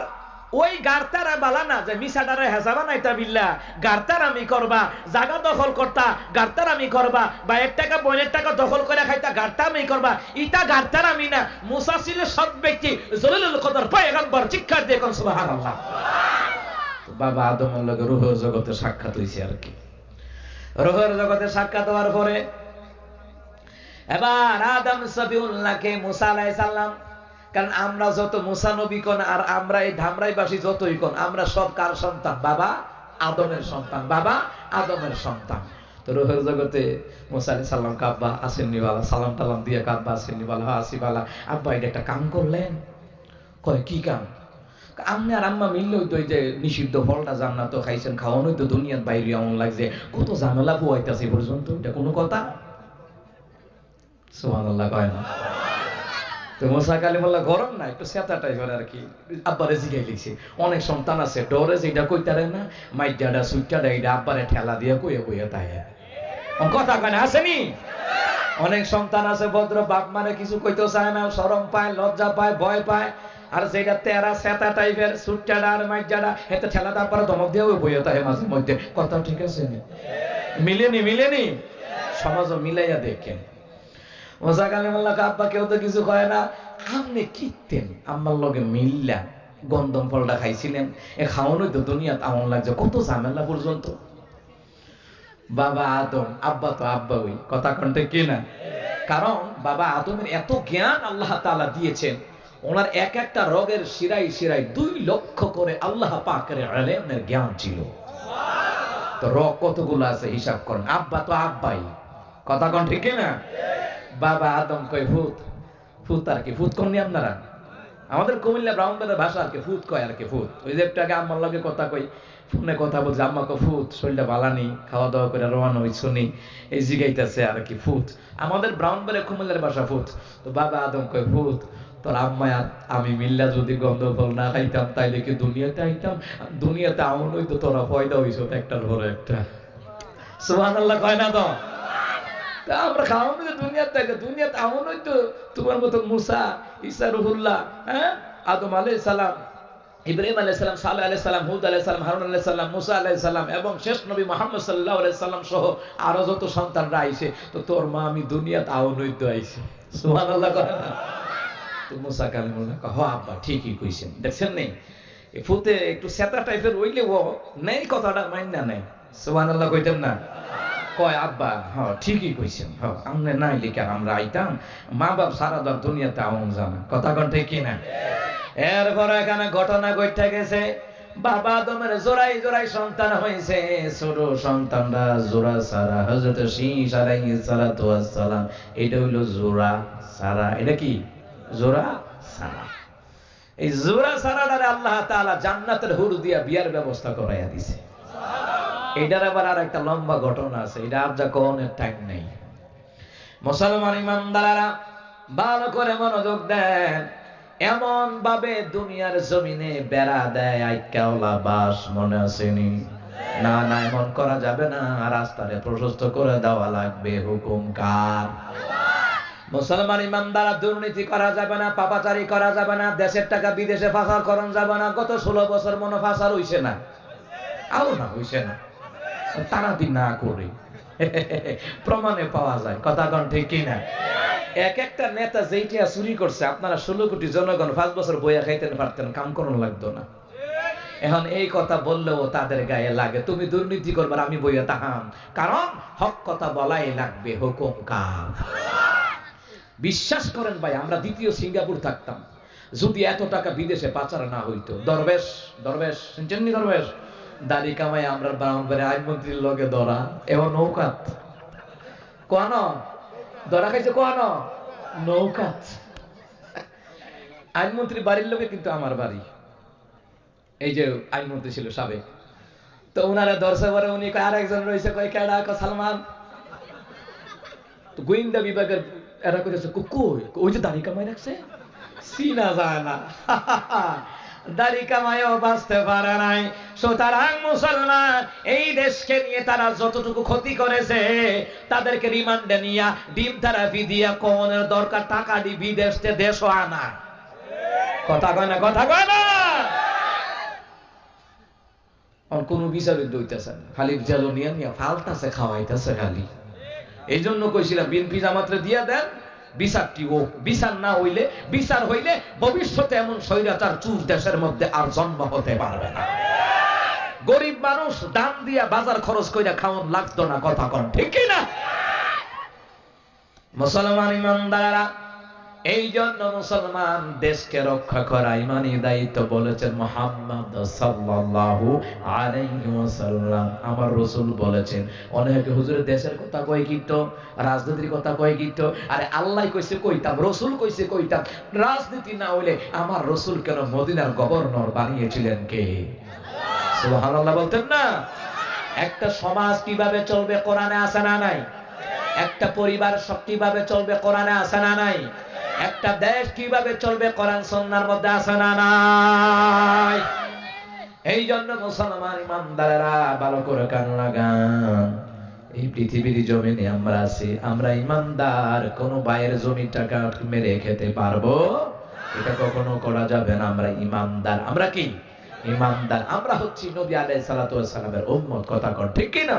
ওই গার্তারা বালা না, যে মিসাডারে হেসাবা নাইতা বিল্লা, গার্তার আমি করবা, জায়গা দখল করতা গার্তার আমি করবা, বা 1 টাকা বইনের টাকা দখল করে খাইতা গার্তা আমি করবা, ইটা গার্তার আমি না। মুসা ছিল সৎ ব্যক্তি, জলিলুল কদর পয়গম্বর, চিৎকার দিয়ে কোন সুবহানাল্লাহ। বাবা আদমের লগে রূহের জগতে সাক্ষাৎ হইছে আর কি। রূহের জগতে সাক্ষাৎ হওয়ার পরে এবার আদম সফিউল্লাহকে মুসা আলাইহিস সালাম, কারণ আমরা যত মুসা নবী কোন আর আমরা এই ধামরাইবাসী যতই কোন, আমরা সব কার সন্তান? বাবা আদমের সন্তান, বাবা আদমের সন্তান। তো রুহের জগতে মুসা আলাইহিস সালাম কাব্বা আসেননি বালা, সালাম টালাম দিয়ে কাব্বা আসেননি বালা, আসি বালা, আব্বা এটা একটা কাম করলেন। কয় কি কাম? আমি আর আম্মা মিললে হইতো এই যে নিষিদ্ধ ফলটা জান্নাত খাইছেন, খাওয়ানো হইতো দুনিয়ার বাইরে এমন লাগছে, কত ঝামেলা পোয়াইতেছে পর্যন্ত, এটা কোনো কথা? সুবহানাল্লাহ কয় না? তো মুসা কালিমুল্লাহ গরম না, একটু সেতা টাইপের আর কি, আব্বারে জিগাই লিখছে। অনেক সন্তান আছে ডরে যেটা কইতারে না, মাইটাডা সুইটাডা এটা আব্বারে ঠেলা দিয়ে কইয়া কইয়া তাই কথা কয় না, আসেনি? অনেক সন্তান আছে ভদ্র বাপ মানে কিছু কইতেও চায় না, শরম পায়, লজ্জা পায়, ভয় পায়, আর যেটা তেরা সেতা টাইপের সুইটাডা আর মাইটাডা হেতে ঠেলা তারপরে ধমক দিয়ে বইয়া তাই মাঝে মধ্যে। কথা ঠিক আছে নি? মিলেনি? মিলেনি? সমাজও মিলাইয়া দেখেন। মুসা কালিমুল্লাহ আব্বা কেউ তো কিছু কয় না, আপনি কিতেন আম্মার লগে মিল্লা গন্ধম ফলটা খাইছিলেন, এ খাওয়ানোই তো দুনিয়াতে আমন লাগছে, কত ঝামেলা পর্যন্ত। বাবা আদম, আব্বা তো আব্বা ওই কথা কণ্ঠে কি না? কারণ বাবা আদমের এত জ্ঞান আল্লাহ তাআলা দিয়েছেন, ওনার এক একটা রোগের শিরাই শিরাই 2 লক্ষ করে আল্লাহ পাকের ইলমের জ্ঞান ছিল। তো রোগ কতগুলো আছে হিসাব করেন। আব্বা তো আব্বাই, কথা কণ্ঠে কি না? বাবা আদম কয় ভূত। ভূত আর কি? ভূত কোন নিয়ে আপনারা? আমাদের কুমিল্লা ব্রাহ্মণবাড়ির ভাষা আর কি ভূত কয় আর কি, ভূত। ওই যে একটু আগে আম্মার লগে কথা কই, ফোনে কথা বলছে, আম্মাকে ভূত, শরীরটা বালানি, খাওয়া দাওয়া করে রওনা হই শুনি, এই জিগাইতেছে আর কি ভূত। আমাদের ব্রাহ্মণবাড়ির কুমিল্লার ভাষা ভূত। তো বাবা আদম কয় ভূত, তোর আম্মা আমি মিল্লা যদি গন্ধ ফল না খাইতাম তাইলে কি দুনিয়াতে আইতাম? দুনিয়াতে আমন হইতো, তোরা পয়দা হইছ একটার পর একটা। সুবহানাল্লাহ কয় না তো? আমরা খাওয়ানো দুনিয়াতে, দুনিয়াতে আমন হইতো তোমার মতো মুসা, ঈসা, রুহুল্লাহ, হ্যাঁ, আদম আলাইহিস সালাম, ইব্রাহিম আলাইহিস সালাম, সালেহ আলাইহিস সালাম, হুদ আলাইহিস সালাম, হারুন আলাইহিস সালাম, মুসা আলাইহিস সালাম এবং শেষ নবী মুহাম্মদ সাল্লাল্লাহু আলাইহি সাল্লাম সহ আরো যত সন্তানরা আইছে, তো তোর মা আমি দুনিয়াতে আমন হইতো আইছে। সুবহানাল্লাহ করে না? তো মুসা কালিমুল্লাহ কয়, হ আব্বা ঠিকই কইছেন। দেখছেন নেই এই ফুতে একটু সেতা টাইপের হইলে ও নেই কথাটা মাইন না নেই। সুবহানাল্লাহ কইতেন না? কয় আব্বা হ্যাঁ ঠিকই কইছেন, হ্যাঁ আমনে নাই লিখে আমরা আইতাম, মা বাপ সারা দর দুনিয়াতে আমন জানা। কথা কণ্ঠে কি না? এরপর এখানে ঘটনা ঘটে গেছে, বাবা আদমের জোড়াই জোড়াই সন্তান হয়েছে। ছোট সন্তানরা জোড়া সারা, হযরত শীস আলাইহিস সালাতু ওয়াস সালাম, এটা হইল জোড়া সারা। এটা কি? জোড়া সারা। এই জোড়া সারাটারে আল্লাহ তাআলা জান্নাতের হুর দিয়া বিয়ার ব্যবস্থা করাইয়া দিছে। এটার আবার আর একটা লম্বা ঘটনা আছে, এটা আর যা কোনের টাইম নেই। মুসলমান ইমানদাররা ভালো করে মনোযোগ দেন। এমন ভাবে দুনিয়ার জমিনে বেড়া দেয় আইকাওলা বাস, মনে আসেনি? না না, এমন করা যাবে না, রাস্তারে প্রশস্ত করে দেওয়া লাগবে। হুকুম কার? মুসলমান ইমানদাররা দুর্নীতি করা যাবে না, পাপাচারি করা যাবে না, দেশের টাকা বিদেশে পাচার করা যাবে না। গত 16 বছর মনে পাচার হইছে না? আও না হইছে না, তারাদি না করে প্রমাণে পাওয়া যায়। কথা কোন ঠিক কি না? এক একটা নেতা যেইটা চুরি করছে, আপনারা 16 কোটি জনগণ 5 বছর বইয়া খাইতেন পারতেন, কাম করুন লাগতো না। এখন এই কথা বললেও তাদের গায়ে লাগে, তুমি দুর্নীতি করবার আমি বইয়া তাহাম। কারণ হক কথা বলাই লাগবে। হুকুম কার? বিশ্বাস করেন ভাই, আমরা দ্বিতীয় সিঙ্গাপুর থাকতাম যদি এত টাকা বিদেশে পাচার না হইতো। দরবেশ, দরবেশ শুনছেন নি? দরবেশ দাড়ি কামাই আমরা ব্রাহ্মণবাড়ি আইনমন্ত্রীর লগে ধরা, এবার নৌকাত কোন ধরা খাইছে, কোন নৌকাত। আইনমন্ত্রী বাড়ির লোকে কিন্তু আমার বাড়ি, এই যে আইনমন্ত্রী ছিল সাবেক, তো উনারা ধরছে পরে উনি আর একজন রয়েছে, কয় কেডা? সালমান। তো গোয়েন্দা বিভাগের এরা কইতেছে কই, ওই যে দাড়ি কামাই রাখছে, চিনা যায় না। দাড়ি কামাইও বাঁচতে পারে নাই। সুতরাং মুসলমান, এই দেশকে নিয়ে তারা যতটুকু ক্ষতি করেছে, তাদেরকে রিমান্ডে নিয়া ডিম থেরাপি দিয়া কোনের দরকার টাকা দি বিদেশে দেশও আনা। কথা কয় না? কথা কয় না? কোন বিচার দইতেছে না, খালি জালো নিয়ে নিয়ে ফালতাছে, খাওয়াইতেছে খালি। এই জন্য কইছিলাম বিএনপি জামাতরে দিয়া দেন বিচারটি হোক। বিচার না হইলে, বিচার হইলে ভবিষ্যতে এমন স্বৈরাচার চুর দেশের মধ্যে আর জন্ম হতে পারবে না। গরিব মানুষ দাম দিয়া বাজার খরচ কইরা খাওয়ান লাগতো না। কথা কন ঠিক কি না? মুসলমান ইমানদাররা, এই জন্য মুসলমান দেশকে রক্ষা করা ইমানি দায়িত্ব বলেছেন মুহাম্মদ সাল্লাল্লাহু আলাইহি ওয়াসাল্লাম। আমার রাসূল বলেছেন, অনেকে হুজুর দেশের কথা কয় কিন্তু, রাজনীতির কথা কয় কিন্তু, আরে আল্লাহ কইছে কইতাম, রাসূল কইছে কইতাম। রাজনীতি না হইলে আমার রাসূল কেন মদিনার গভর্নর বানিয়েছিলেন কে? সুবহানাল্লাহ বলতেন না? একটা সমাজ কিভাবে চলবে কোরআনে আছে না নাই? একটা পরিবার সব কিভাবে চলবে কোরআনে আছে না নাই? একটা দেশ কিভাবে চলবে কোরআন সুন্নাহর মধ্যে আছে না নাই? এই জন্য মুসলমান ইমানদাররা ভালো করে কান লাগান। এই পৃথিবীর জমিনে আমরা আছি, আমরা ইমানদার। কোন ভাইয়ের জমি টাকা মেরে খেতে পারবো? এটা কখনো করা যাবে না। আমরা ইমানদার। আমরা কি ইমানদার? আমরা হচ্ছি নবী আলাইহিস সালাতু ওয়াস সালামের উম্মত। কথা কন ঠিক কি না?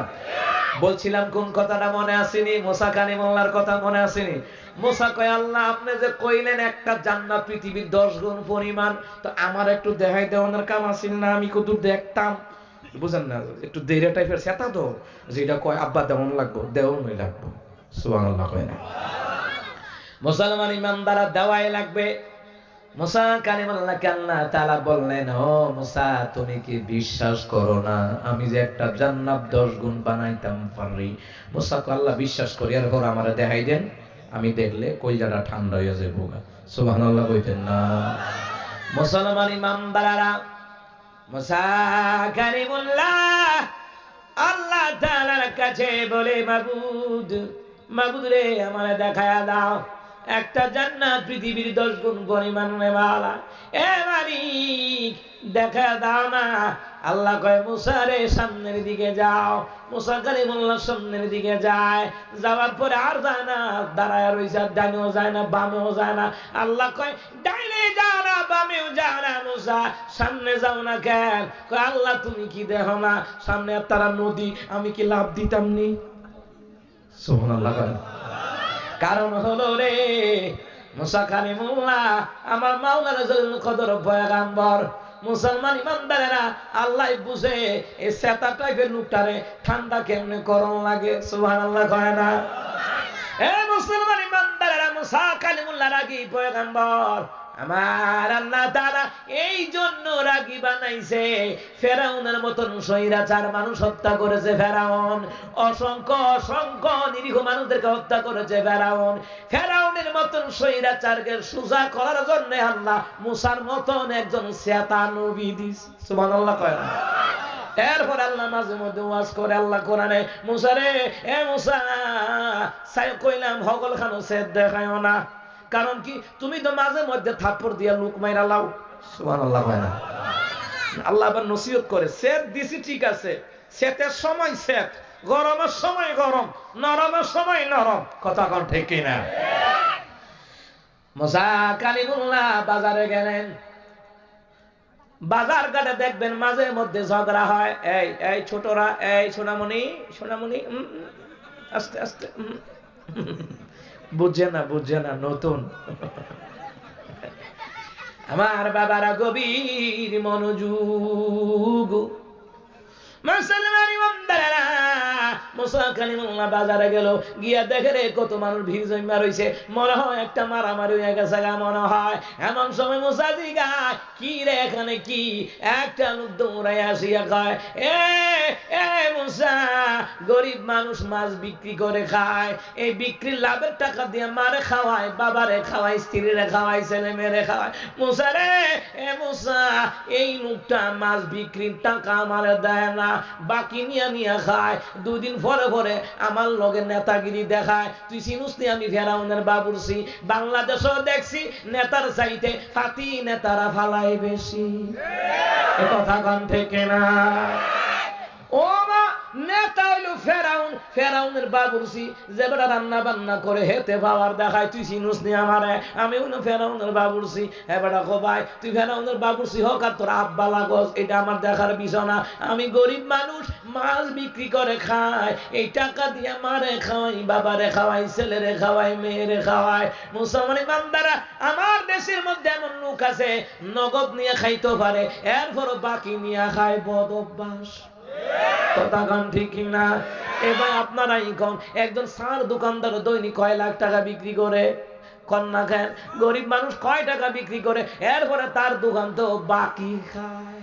বলছিলাম কোন কথাটা মনে আসেনি? মুসা কালিমুল্লাহর কথা মনে আসেনি? মুসা কয়, আল্লাহ আপনি যে কইলেন একটা জান্নাত পৃথিবীর 10 গুণ পরিমাণ, তো আমার একটু দেখাই দেওয়ার কাম আসিল না? আমি কত দেখতাম, বুঝেন না? একটু দেইরা টাইপের সেটা তো, যেটা কয় আব্বা দেওয়ান লাগবো, দেওয়ানই লাগবো। সুবহানাল্লাহ কয় না? মুসলমান ইমানদাররা দেওয়াই লাগবে। মুসা কালিমুল্লাহকে আল্লাহ তাআলা বললেন, ও মুসা তুমি কি বিশ্বাস করো না আমি যে একটা জান্নাত 10 গুণ বানাইতাম পারি? মুসা কয়, আল্লাহ বিশ্বাস করি, এরপর আমারে দেখাই দেন, আমি দেখলে কলিজাটা ঠান্ডা হয়ে যাবে। সুবহানাল্লাহ কইতেন না? মুসলমান ইমানদাররা, মুসা কালিমুল্লাহ আল্লাহ তাআলার কাছে বলে, মাবুদ, মাবুদ রে আমারে দেখায়া দাও একটা জান্নাত পৃথিবীর 10 গুণ পরিমাণ নেওয়ালা। এ মালিক দেখা দাও না। আল্লাহ কয়, মুসা রে সামনের দিকে যাও। মুসা কালিমুল্লাহ সামনের দিকে যায়। যাওয়ার পরে আর যায় না, দাঁড়ায় রইছে, ডানেও যায় না বামেও যায় না। আল্লাহ কয়, ডাইনে যাও না বামেও যাও না, মুসা সামনে যাও না কেন? কয়, আল্লাহ তুমি কি দেখো না সামনে তারা নদী, আমি কি লাভ দিতাম নি? সুবহানাল্লাহ। কারণ হলো রে মুসা কালিমুল্লাহ আমার মাওলানা জলিল কদর পয়গম্বর। মুসলমান ইমানদারেরা আল্লাহ বুঝে এই সেতা টাইপের লোকটারে ঠান্ডা কেমনে করণ লাগে। সুবহানাল্লাহ কয় না? এ মুসলমান ইমানদারেরা, মুসা কালিমুল্লাহ রাগী পয়গম্বর আমার আল্লাহ তাআলা এই জন্য রাগী বানাইছে। ফেরাউনের মতন স্বৈরাচার মানুষ হত্যা করেছে ফেরাউন, অসংখ্য অসংখ্য নিরীহ মানুষদেরকে হত্যা করেছে ফেরাউন। ফেরাউনের মতন স্বৈরাচারকে সুজা করার জন্য আল্লাহ মুসার মতন একজন শ্বেতা নবী দিয়েছে। সুবহানাল্লাহ কয় না? এরপর আল্লাহ মাঝে মধ্যে ওয়াজ করে আল্লাহ কোরআনে, মুসা রে, এ মুসা সাই কইলাম হগল খানো সেদ দেখায়ও না। কারণ কি? তুমি তো মাঝে মধ্যে থাপ্পড় দিয়া লুক মাইরা লাও। সুবহানাল্লাহ কয় না? আল্লাহ আবার নসিহত করে, সেদ দিছি ঠিক আছে, সেতের সময় সেত, গরমের সময় গরম, নরমের সময় নরম। কথা কোন ঠিক কিনা? মুসা কালিমুল্লাহ বাজারে গেলেন। বাজার ঘাটে দেখবেন মাঝে মধ্যে ঝগড়া হয়। এই এই ছোটরা, এই সোনামণি, সোনামণি, আস্তে আস্তে, বুঝছে না, বুঝছে না, নতুন। আমার বাবারা গভীর মনোযোগ। মুসলমান ইমানদারেরা, মুসা কালিমুল্লাহ বাজারে গেল, গিয়া দেখে রে কত মানুষ ভিড় জমা রইছে, মনে হয় একটা মারামারি হয়ে গেছে গা মনে হয়। এমন সময় মুসা জিগায়, কি রে এখানে কি? একটা লোক দৌড়াই আসিয়া কয়, এ মুসা, গরিব মানুষ মাছ বিক্রি করে খায়, এই বিক্রির লাভের টাকা দিয়ে মারে খাওয়ায়, বাবারে খাওয়ায়, স্ত্রীরে খাওয়ায়, ছেলে মেয়েরে খাওয়ায়। মুসা রে, এ মুসা, এই লোকটা মাছ বিক্রির টাকা আমারে দেয় না, বাকি নিয়া নিয়া খায়। 2 দিন পরে পরে আমার লগে নেতাগিরি দেখায়। তুই চিনুস নি আমি ফেরাউনের বাবুরছি? বাংলাদেশও দেখছি নেতার চাইতে ফাতি নেতারা ফালাই বেশি। এ কথা কোন থেকে না? ও মা, নেতা হইল ফেরাউন, ফেরাউনের বাবুরছি, যে বেটা রান্না বান্না করে হেতে পাওয়ার দেখায়। তুই চিনুস নি আমারে? আমি হইল ফেরাউনের বাবুরছি। হ্যাঁ বেটা কো ভাই, তুই ফেরাউনের বাবুরছি হোক আর তোর আব্বা লাগস, এটা আমার দেখার বিষয় না। আমি গরিব মানুষ, মাছ বিক্রি করে খাই, এই টাকা দিয়ে মারে খাওয়াই, বাবারে খাওয়াই, ছেলেরে খাওয়াই, মেয়েরে খাওয়াই। মুসলমান ইমানদাররা, আমার দেশের মধ্যে এমন লোক আছে নগদ নিয়ে খাইতে পারে, এরপরও বাকি নিয়ে খায়, বদ অভ্যাস। কথা কন ঠিক না? এবার আপনারাই কন, একজন সার দোকানদার দৈনিক কয় লাখ টাকা বিক্রি করে? কন্যা খান গরিব মানুষ কয় টাকা বিক্রি করে? এরপরে তার দোকান তো বাকি খায়।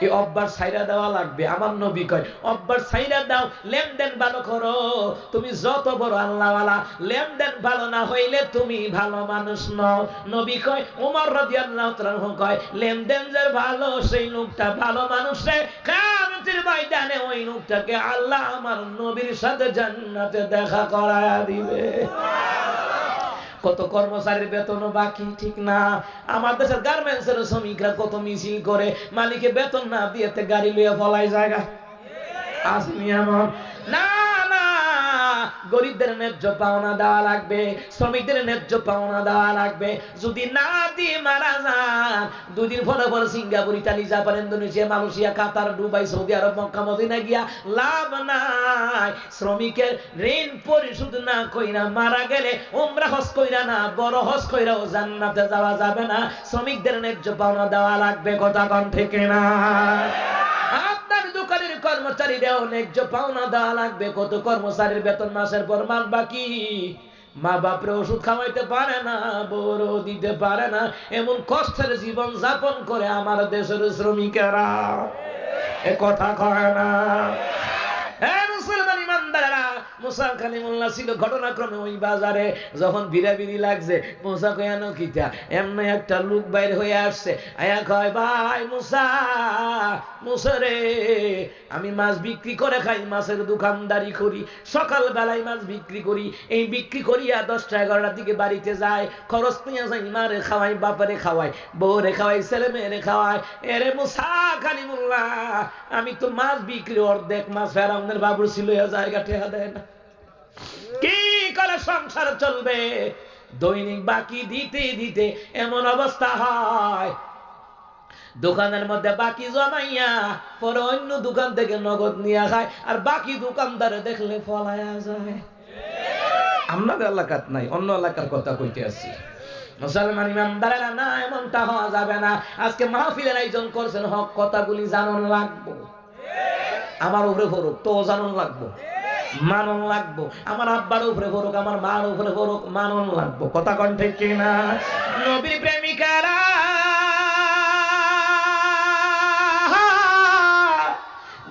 এই অভ্যাস ছাইরা দেওয়া লাগবে। আমার নবী কয় অভ্যাস ছাইরা দাও, লেনদেন ভালো করো। তুমি যত বড় আল্লাহওয়ালা, লেনদেন ভালো না হইলে তুমি ভালো মানুষ নও। নবী কয়, ওমর রাদিয়াল্লাহু তাআলা কয়, লেনদেন যে ভালো সেই লোকটা ভালো মানুষ রে, কিয়ামতের ময়দানে ওই লোকটাকে আল্লাহ আমার নবীর সাথে জান্নাতে দেখা করায়া দিবে। কত কর্মচারীর বেতনও বাকি, ঠিক না? আমার দেশের গার্মেন্টসের শ্রমিকরা কত মিছিল করে, মালিকে বেতন না দিয়েতে গাড়ি লইয়া পলাই জায়গা আসেনি এমন? না না, গরিবদের ন্যায্য পাওনা দেওয়া লাগবে, শ্রমিকদের ন্যায্য পাওনা দেওয়া লাগবে। যদি না দিয়ে মারা যান, দুদিন পরে পরে Singapore, Italy, Japan, Indonesia, Malaysia, Qatar, Dubai, Saudi Arab, Mecca, Medina গিয়া লাভ নাই। শ্রমিকের ঋণ পরিশোধ না কইরা মারা গেলে উমরা হজ কইরা না, বড় হজ কইরাও জান্নাতে যাওয়া যাবে না। শ্রমিকদের ন্যায্য পাওনা দেওয়া লাগবে। কথা কন ঠিক না? আপনার দোকানের কর্মচারীরাও ন্যায্য পাওনা দেওয়া লাগবে। কত কর্মচারীর বেতন মাসের পর মাস বাকি, মা বাপরে ওষুধ খাওয়াইতে পারে না, বড় দিতে পারে না, এমন কষ্টের জীবন যাপন করে আমার দেশের শ্রমিকেরা। এ কথা কয় না? মুসলমান ইমানদারেরা, মুসা কালিমুল্লাহ ছিল ঘটনাক্রমে ওই বাজারে, যখন বিড়াবিড়ি লাগছে, মুসা কয়ানো কিতা এমনি একটা লোক বাইর হয়ে আসছে, আয়া কয়, ভাই মুসা, মুসা রে, আমি মাছ বিক্রি করে খাই, মাছের দোকানদারি করি, সকাল বেলায় মাছ বিক্রি করি, এই বিক্রি করিয়া 10টা 11টার দিকে বাড়িতে যায়, খরচ নিয়ে যাই, মারে খাওয়াই, বাপারে খাওয়াই, বউরে খাওয়াই, ছেলে মেয়েরে খাওয়াই। এরে মুসা কালিমুল্লাহ, আমি তো মাছ বিক্রি অর্ধেক মাছ ফেরাউনের বাবুর ছিল, জায়গা ঠেয়া দেয় না, কি করে সংসার চলবে? দৈনিক বাকি দিতে দিতে এমন অবস্থা হয়, দোকানের মধ্যে বাকি জমাইয়া পরে অন্য দোকান থেকে নগদ নিয়ে খায়, আর বাকি দোকানদারে দেখলে ফলায়া যায়। আপনাদের এলাকাত নাই, অন্য এলাকার কথা কইতে আসছি। মুসলমান ইমানদারেরা, না, এমনটা হওয়া যাবে না। আজকে মাহফিলের আয়োজন করছেন, হক কথাগুলি জানন লাগবো। আমার উপরে ফরক তো জানন লাগবো, মানন লাগবো। আমার আব্বার উপরে ফরক, আমার মার উপরে ফরক, মানন লাগবো। কথা কন ঠিক কিনা? নবীর প্রেমিকারা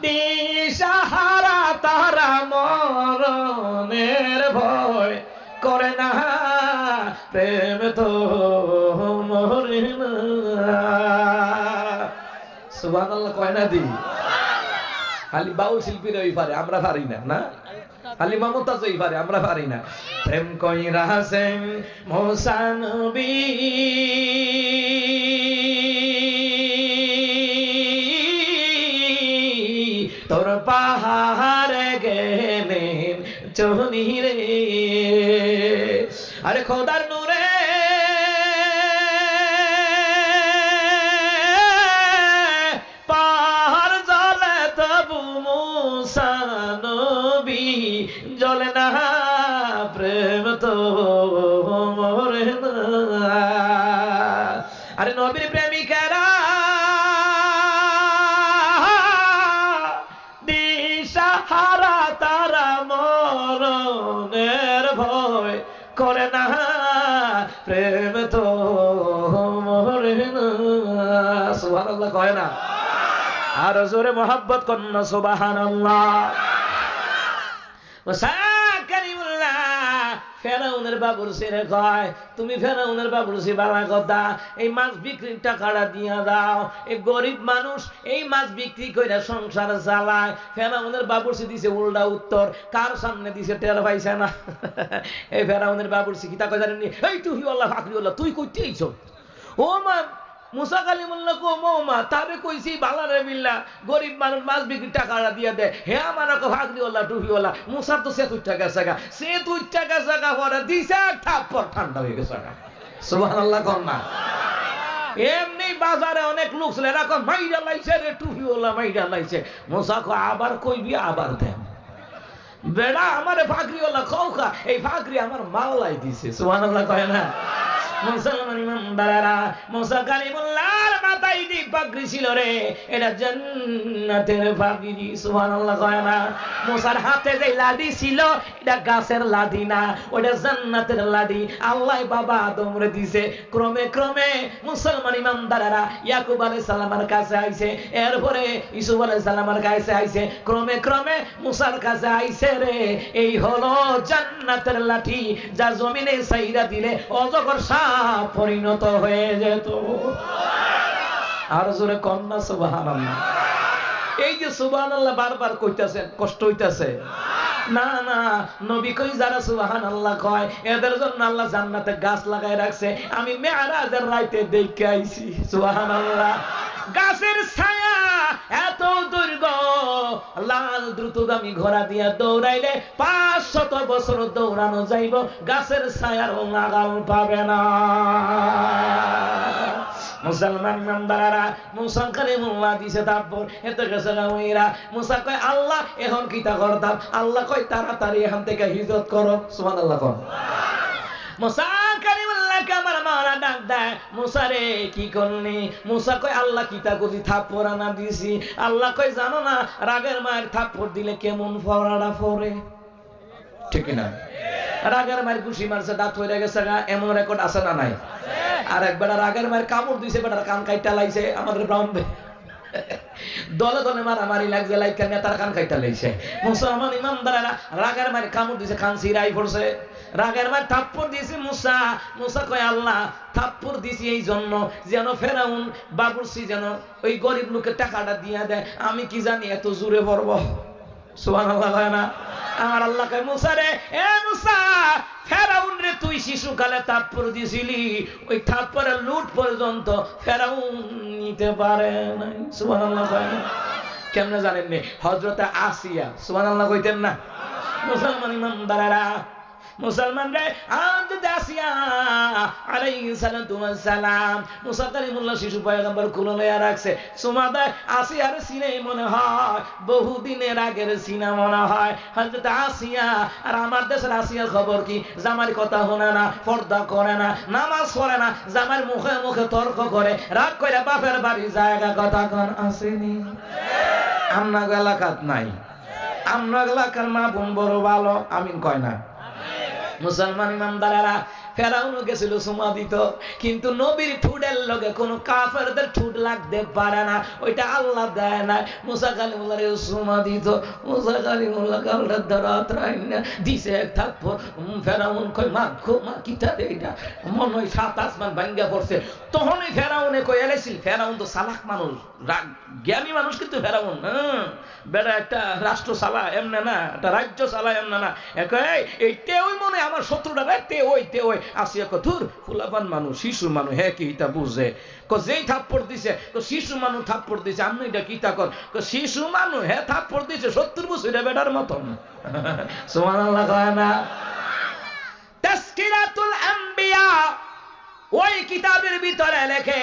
দিশাহারা, তারা মরণের ভয় করে না, প্রেম তো মরে না। সুবহানাল্লাহ কয় না দি? খালি বাউল শিল্পীরা ওই পারে, আমরা পারি না। না, খালি মমতাজ ওই পারে, আমরা পারি না। প্রেম কইরা হাসেন মুসা নবী, তোর পাহাড়ে গেলেন চনি রে, আরে খোদার নূরে পাহাড় জ্বলে, তবু মুসা নবী জ্বলে না, প্রেম তো মরে না। আরে নবীর প্রেমিকারা দিশাহারা, তারা মরণের ভয় করে না, প্রেম তো মরে না। সুবহানাল্লাহ কয় না? আর জোরে মোহাব্বত করুন না, সুবহানাল্লাহ। মুসা কালিমুল্লাহ ফেরাউনের বাবুর ছেলে কয়, তুমি ফেরাউনের বাবুর ছে বালা কথা, এই মাছ বিক্রির টাকাটা দিয়া দাও। এই গরিব মানুষ এই মাছ বিক্রি করে সংসার চালায়। ফেরাউনের বাবুর ছে দিছে উল্টা উত্তর, কার সামনে দিছে টের পাইছে না। এই ফেরাউনের বাবুর ছে কিতা কয় জানেন? এই তুই আল্লাহ ফাকরি আল্লাহ, তুই কইতে আইছো? ও মা, মুসা কালিমুল্লাহ কো মৌমা, তারে কইছি বালারে বিল্লাহ, গরিব মানুষ মাছ বিক্রি টাকাটা দিয়ে দেয়, হে আমার ফাকরিওয়ালা টুপিওয়ালা। মুসা তো সে তুই টাকা জায়গা, সে তুই টাকা জায়গা পরে দিছে, ঠাপ্পর ঠান্ডা হয়ে গেছে। সুবহানাল্লাহ কর না? এমনি বাজারে অনেক লোক ছিল, এরকম মাইরা লাইছে রে, টুপিওয়ালা মাইরা লাইছে। মুসা কো আবার কইবি, আবার দেন বেড়া, আমারে ফাকরিওয়ালা কৌকা, এই ফাকরি আমার মাওলাই দিছে। সুবহানাল্লাহ কয় না? মুসলমান ইমানদারেরা, মুসা কালিমুল্লাহর তাইরি পাগড়ি ছিল রে, এটা জান্নাতের পাগড়ি। সুবহানাল্লাহ কয় না? মুসার হাতে যে লাঠি ছিল এটা গাছের লাঠি না, ওটা জান্নাতের লাঠি। আল্লাহ বাবা আদমরে দিছে। ক্রমে ক্রমে মুসলমান ইমানদারেরা ইয়াকুব আলাইহিস সালামের কাছে আইছে, এরপরে ইউসুফ আলাইহিস সালামের কাছে আইছে, ক্রমে ক্রমে মুসার কাছে আইছে রে। এই হলো জান্নাতের লাঠি, যা জমিনে ছাইরা দিলে অজগর সাপ পরিণত হয়ে যেত। আর জোরে কন্যা সুবহানাল্লাহ। এই যে সুবহানাল্লাহ বারবার কইতাছেন, কষ্ট হইতাছে না? না, নবী কই যারা সুবহানাল্লাহ কয় এদের জন্য আল্লাহ জান্নাতে গাছ লাগায় রাখছে। আমি মেরাজের রাতে দেখে আইছি। সুবহানাল্লাহ। গাছের ছায়া এত দীর্ঘ, লাল দ্রুতগামী ঘোড়া দিয়া দৌড়াইলে 500 বছর দৌড়ানো যাইব, গাছের ছায়ার নাগাল পাবে না। মুসলমান ইমানদাররা মুসা কালিমুল্লাহ দিছে তারপর এত গেছে গাওইরা। মুসা কয় আল্লাহ এখন কিতা করতাম? আল্লাহ কয় তাড়াতাড়ি এখান থেকে হিজরত করো। সুবহানাল্লাহ কোন মুসা কালিমুল্লাহকে আমার মাওলা ডাক দেয়, মুসা রে কি করলি? মুসা কয় আল্লাহ কিতা করি, থাপ্পড় আনা দিছি। আল্লাহ কয় জানো না রাগের মায়ের থাপ্পড় দিলে কেমন ফরাড়া ফরে? ঠিক না? রাগের মায়ের ঘুষি মারছে, দাঁত হয়ে গেছে, এমন রেকর্ড আছে না নাই? আর একবার রাগের মায়ের কামড় দিছে, বেটার কান কাইটা লাইছে। আমাদের ব্রাউন দলে দলে মারামারি লাগছে, লাইকা নেতার কান কাইটা লাইছে। মুসলমান ইমানদারেরা রাগের মায়ের কামড় দিছে, কান সিরাই পড়ছে। রাগের মায়ের থাপ্পড় দিয়েছে মুসা। মুসা কয় আল্লাহ থাপ্পড় দিছি এই জন্য যেন ফেরাউন বাবুর্চি যেন ওই গরিব লোকের টাকাটা দিয়ে দেয়। আমি কি জানি এত জোরে পড়বো? সুবহানাল্লাহ হয় না? আমার আল্লাহ কয় মুসা রে, এ মুসা, ফেরাউন রে তুই শিশুকালে থাপ্পড় দিছিলি, ওই থাপ্পড়ের লুট পর্যন্ত ফেরাউন নিতে পারে নাই। সুবহানাল্লাহ হয় না? কেমনে জানেন নি? হযরতে আসিয়া সুবহানাল্লাহ কইতেন না? মুসলমান ইমানদারেরা, মুসলমান রে, হযরত আসিয়া আলাইহিস সালাতু ওয়াস সালাম মুসা কালিমুল্লাহ শিশু পয়গম্বর কোলে লইয়া রাখছে। সুমাদা আসিয়ার সিনে মনে হয় বহুদিনের আগের সিনা মনে হয়। হযরত আসিয়া আর আমার দেশের আসিয়ার খবর কি? জামার কথা শোনে না, পর্দা করে না, নামাজ পড়ে না, জামার মুখে মুখে তর্ক করে, রাগ করে বাপের বাড়ি জায়গা কথা কোন আসেনি? আমরা এলাকাত নাই, আমরা এলাকার মা বোন বড় ভালো, আমিন কয় না? মুসলমান ইমানদারেরা ফেরাউন গেছিল সুমা দিত, কিন্তু নবীর ঠুটের লগে কোন কাফেরদের ঠুট লাগতে পারে না, ওইটা আল্লাহ দেয় না। মুসা কালিমুল্লাহ সুমা দিত। মুসা কালিমুল্লাহ কালটা ধরাত্রাই না দিছে এক থাপ্পড়। ফেরাউন কয় মা খো মা কিটা দে, এটা মনে হয় 7 আসমান ভাঙ্গা পড়ছে। তখনই ফেরাউনে কই এলেছিল, ফেরাউন তো চালাক মানুষ, জ্ঞানী মানুষ, কিন্তু ফেরাউন বেটা একটা রাষ্ট্র চালা এমনে না, একটা রাজ্য চালা এমনে না। এইতে ওই মনে আমার শত্রুটা তে ওই আসিয়া কতুর ফুলাপান মানুষ, শিশু মানুষ, হ্যাঁ কি তা বুঝে যেই থাপ্পড় দিছে শিশু মানুষ থাপ্পড় দিছে, আমি এটা কি তা কর শিশু মানুষ, হ্যাঁ থাপ্পড় দিছে 70 বছর বেটার মতন। সুবহানাল্লাহ কয় না? তাসকিরাতুল আম্বিয়া ওই কিতাবের ভিতরে লেখে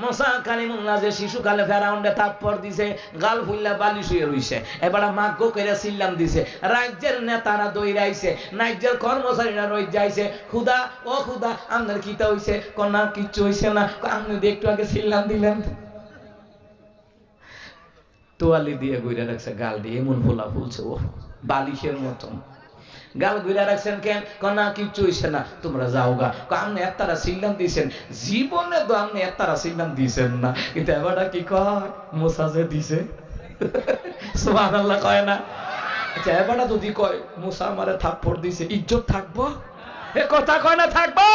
মুসা কালিমুল্লাহ যে শিশুকালে ফেরাউনকে থাপ্পড় দিছে, গাল ফুল্লা বালিশ হয়ে রইছে, এবার মাগ্য করে সিল্লাম দিছে। রাজ্যের নেতারা দৌড়াইছে, রাজ্যের কর্মচারীরা রই যাইছে, খুদা ও খুদা আপনার কিতা হইছে? কন্যা কিচ্ছু হইছে না, আপনি একটু আগে সিল্লাম দিলেন। তোয়ালি দিয়ে ঘুরে রাখছে গাল দিয়ে, এমন ফোলা ফুলছে ও বালিশের মতন। গাল ঘুরে রাখছেন কেন? কন্যা কিচ্ছু হইছে না, তোমরা যাও গা। আপনি একতারা সিল্লাম দিয়েছেন, জীবনে তো আপনি একতারা সিল্লাম দিয়েছেন না, কিন্তু এবারটা কি কয় মুসা যে দিছে। সুবহানাল্লাহ কয় না? আচ্ছা এবারটা যদি কয় মুসা আমারে থাপ্পড় দিছে, ইজ্জত থাকবো? এ কথা কয় না থাকবো?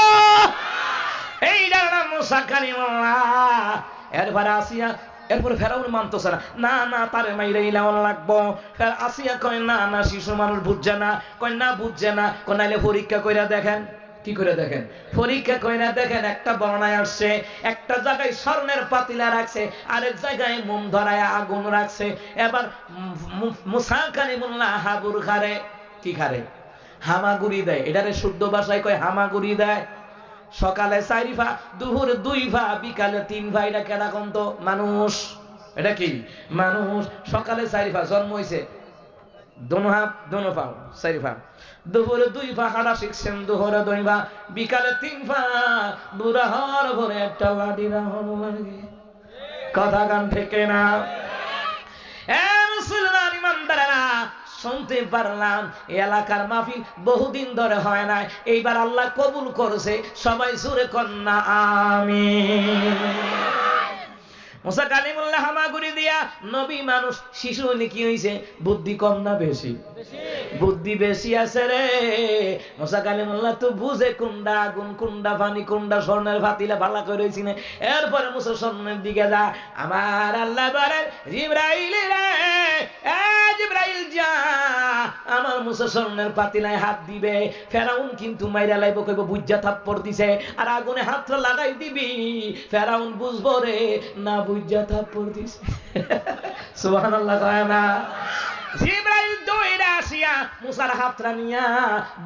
এই না মুসা কালিমুল্লাহ। এরপরে আসিয়া, এরপরে ফেরাউন মানতেছে না, না তারে মাইরে ইলাওয়ান লাগবো। আসিয়া কয় না না শিশু মানুষ বুঝছে না, কয় না বুঝছে না, কয় নাইলে পরীক্ষা কইরা দেখেন। কি করে দেখেন? পরীক্ষা কইরা দেখেন। একটা বর্ণায় আসছে, একটা জায়গায় স্বর্ণের পাতিলা রাখছে, আরেক জায়গায় মোম ধরায় আগুন রাখছে। এবার মুসা কালিমুল্লাহ হাবুর খারে, কি খারে? হামাগুড়ি দেয়। এটারে শুদ্ধ ভাষায় কয় হামাগুড়ি দেয়। সকালে 4 ভা, দুপুরে 2 ভা, বিকালে 3 ভা। এটা কেডা কন্ত? মানুষ। এটা কি মানুষ? সকালে 4 ভা জন্ম হইছে, দোনো হাত দোনো পাও 4 ভা, দুপুরে 2 ভা হাঁটা শিখছেন, দুপুরে 2 ভা, বিকালে 3 ভা। বুড়া হওয়ার ভরে একটা লাঠি রাখুন লাগে। কথা গান থেকে না। মুসলমান ইমানদারেরা, শুনতে পারলাম এলাকার মাহফিল বহুদিন ধরে হয় না, এইবার আল্লাহ কবুল করেছে। সবাই সুরে কন্যা আমিন। মুসা কালিমুল্লাহ হামাগুড়ি দিয়া নবী মানুষ, শিশু হইলে কি হইছে? বুদ্ধি কম না বেশি? বুদ্ধি বেশি আছে রে। মুসা কালিমুল্লাহ তো বুঝে কোনটা আগুন, কোনটা পানি, কোনটা স্বর্ণের ভাতিলা ভালা করে রয়েছি না। এরপরে মুসা স্বর্ণের দিকে যা, আমার আল্লাহ বলে জিবরাইল রে, জিবরাইল যা, আমার মুসা স্বর্ণের পাতিলায় হাত দিবে। ফেরাউন কিন্তু মাইরা লাইব, কইব বুঝা থাপ্পড় দিছে, আর আগুনে হাতটা লাগাই দিবি, ফেরাউন বুঝবো রে না বুঝা থাপ্পড় দিছে। সুবহানাল্লাহ কয় না? জিবরাইল দৌড়ে আসিয়া মুসার হাতটা নিয়া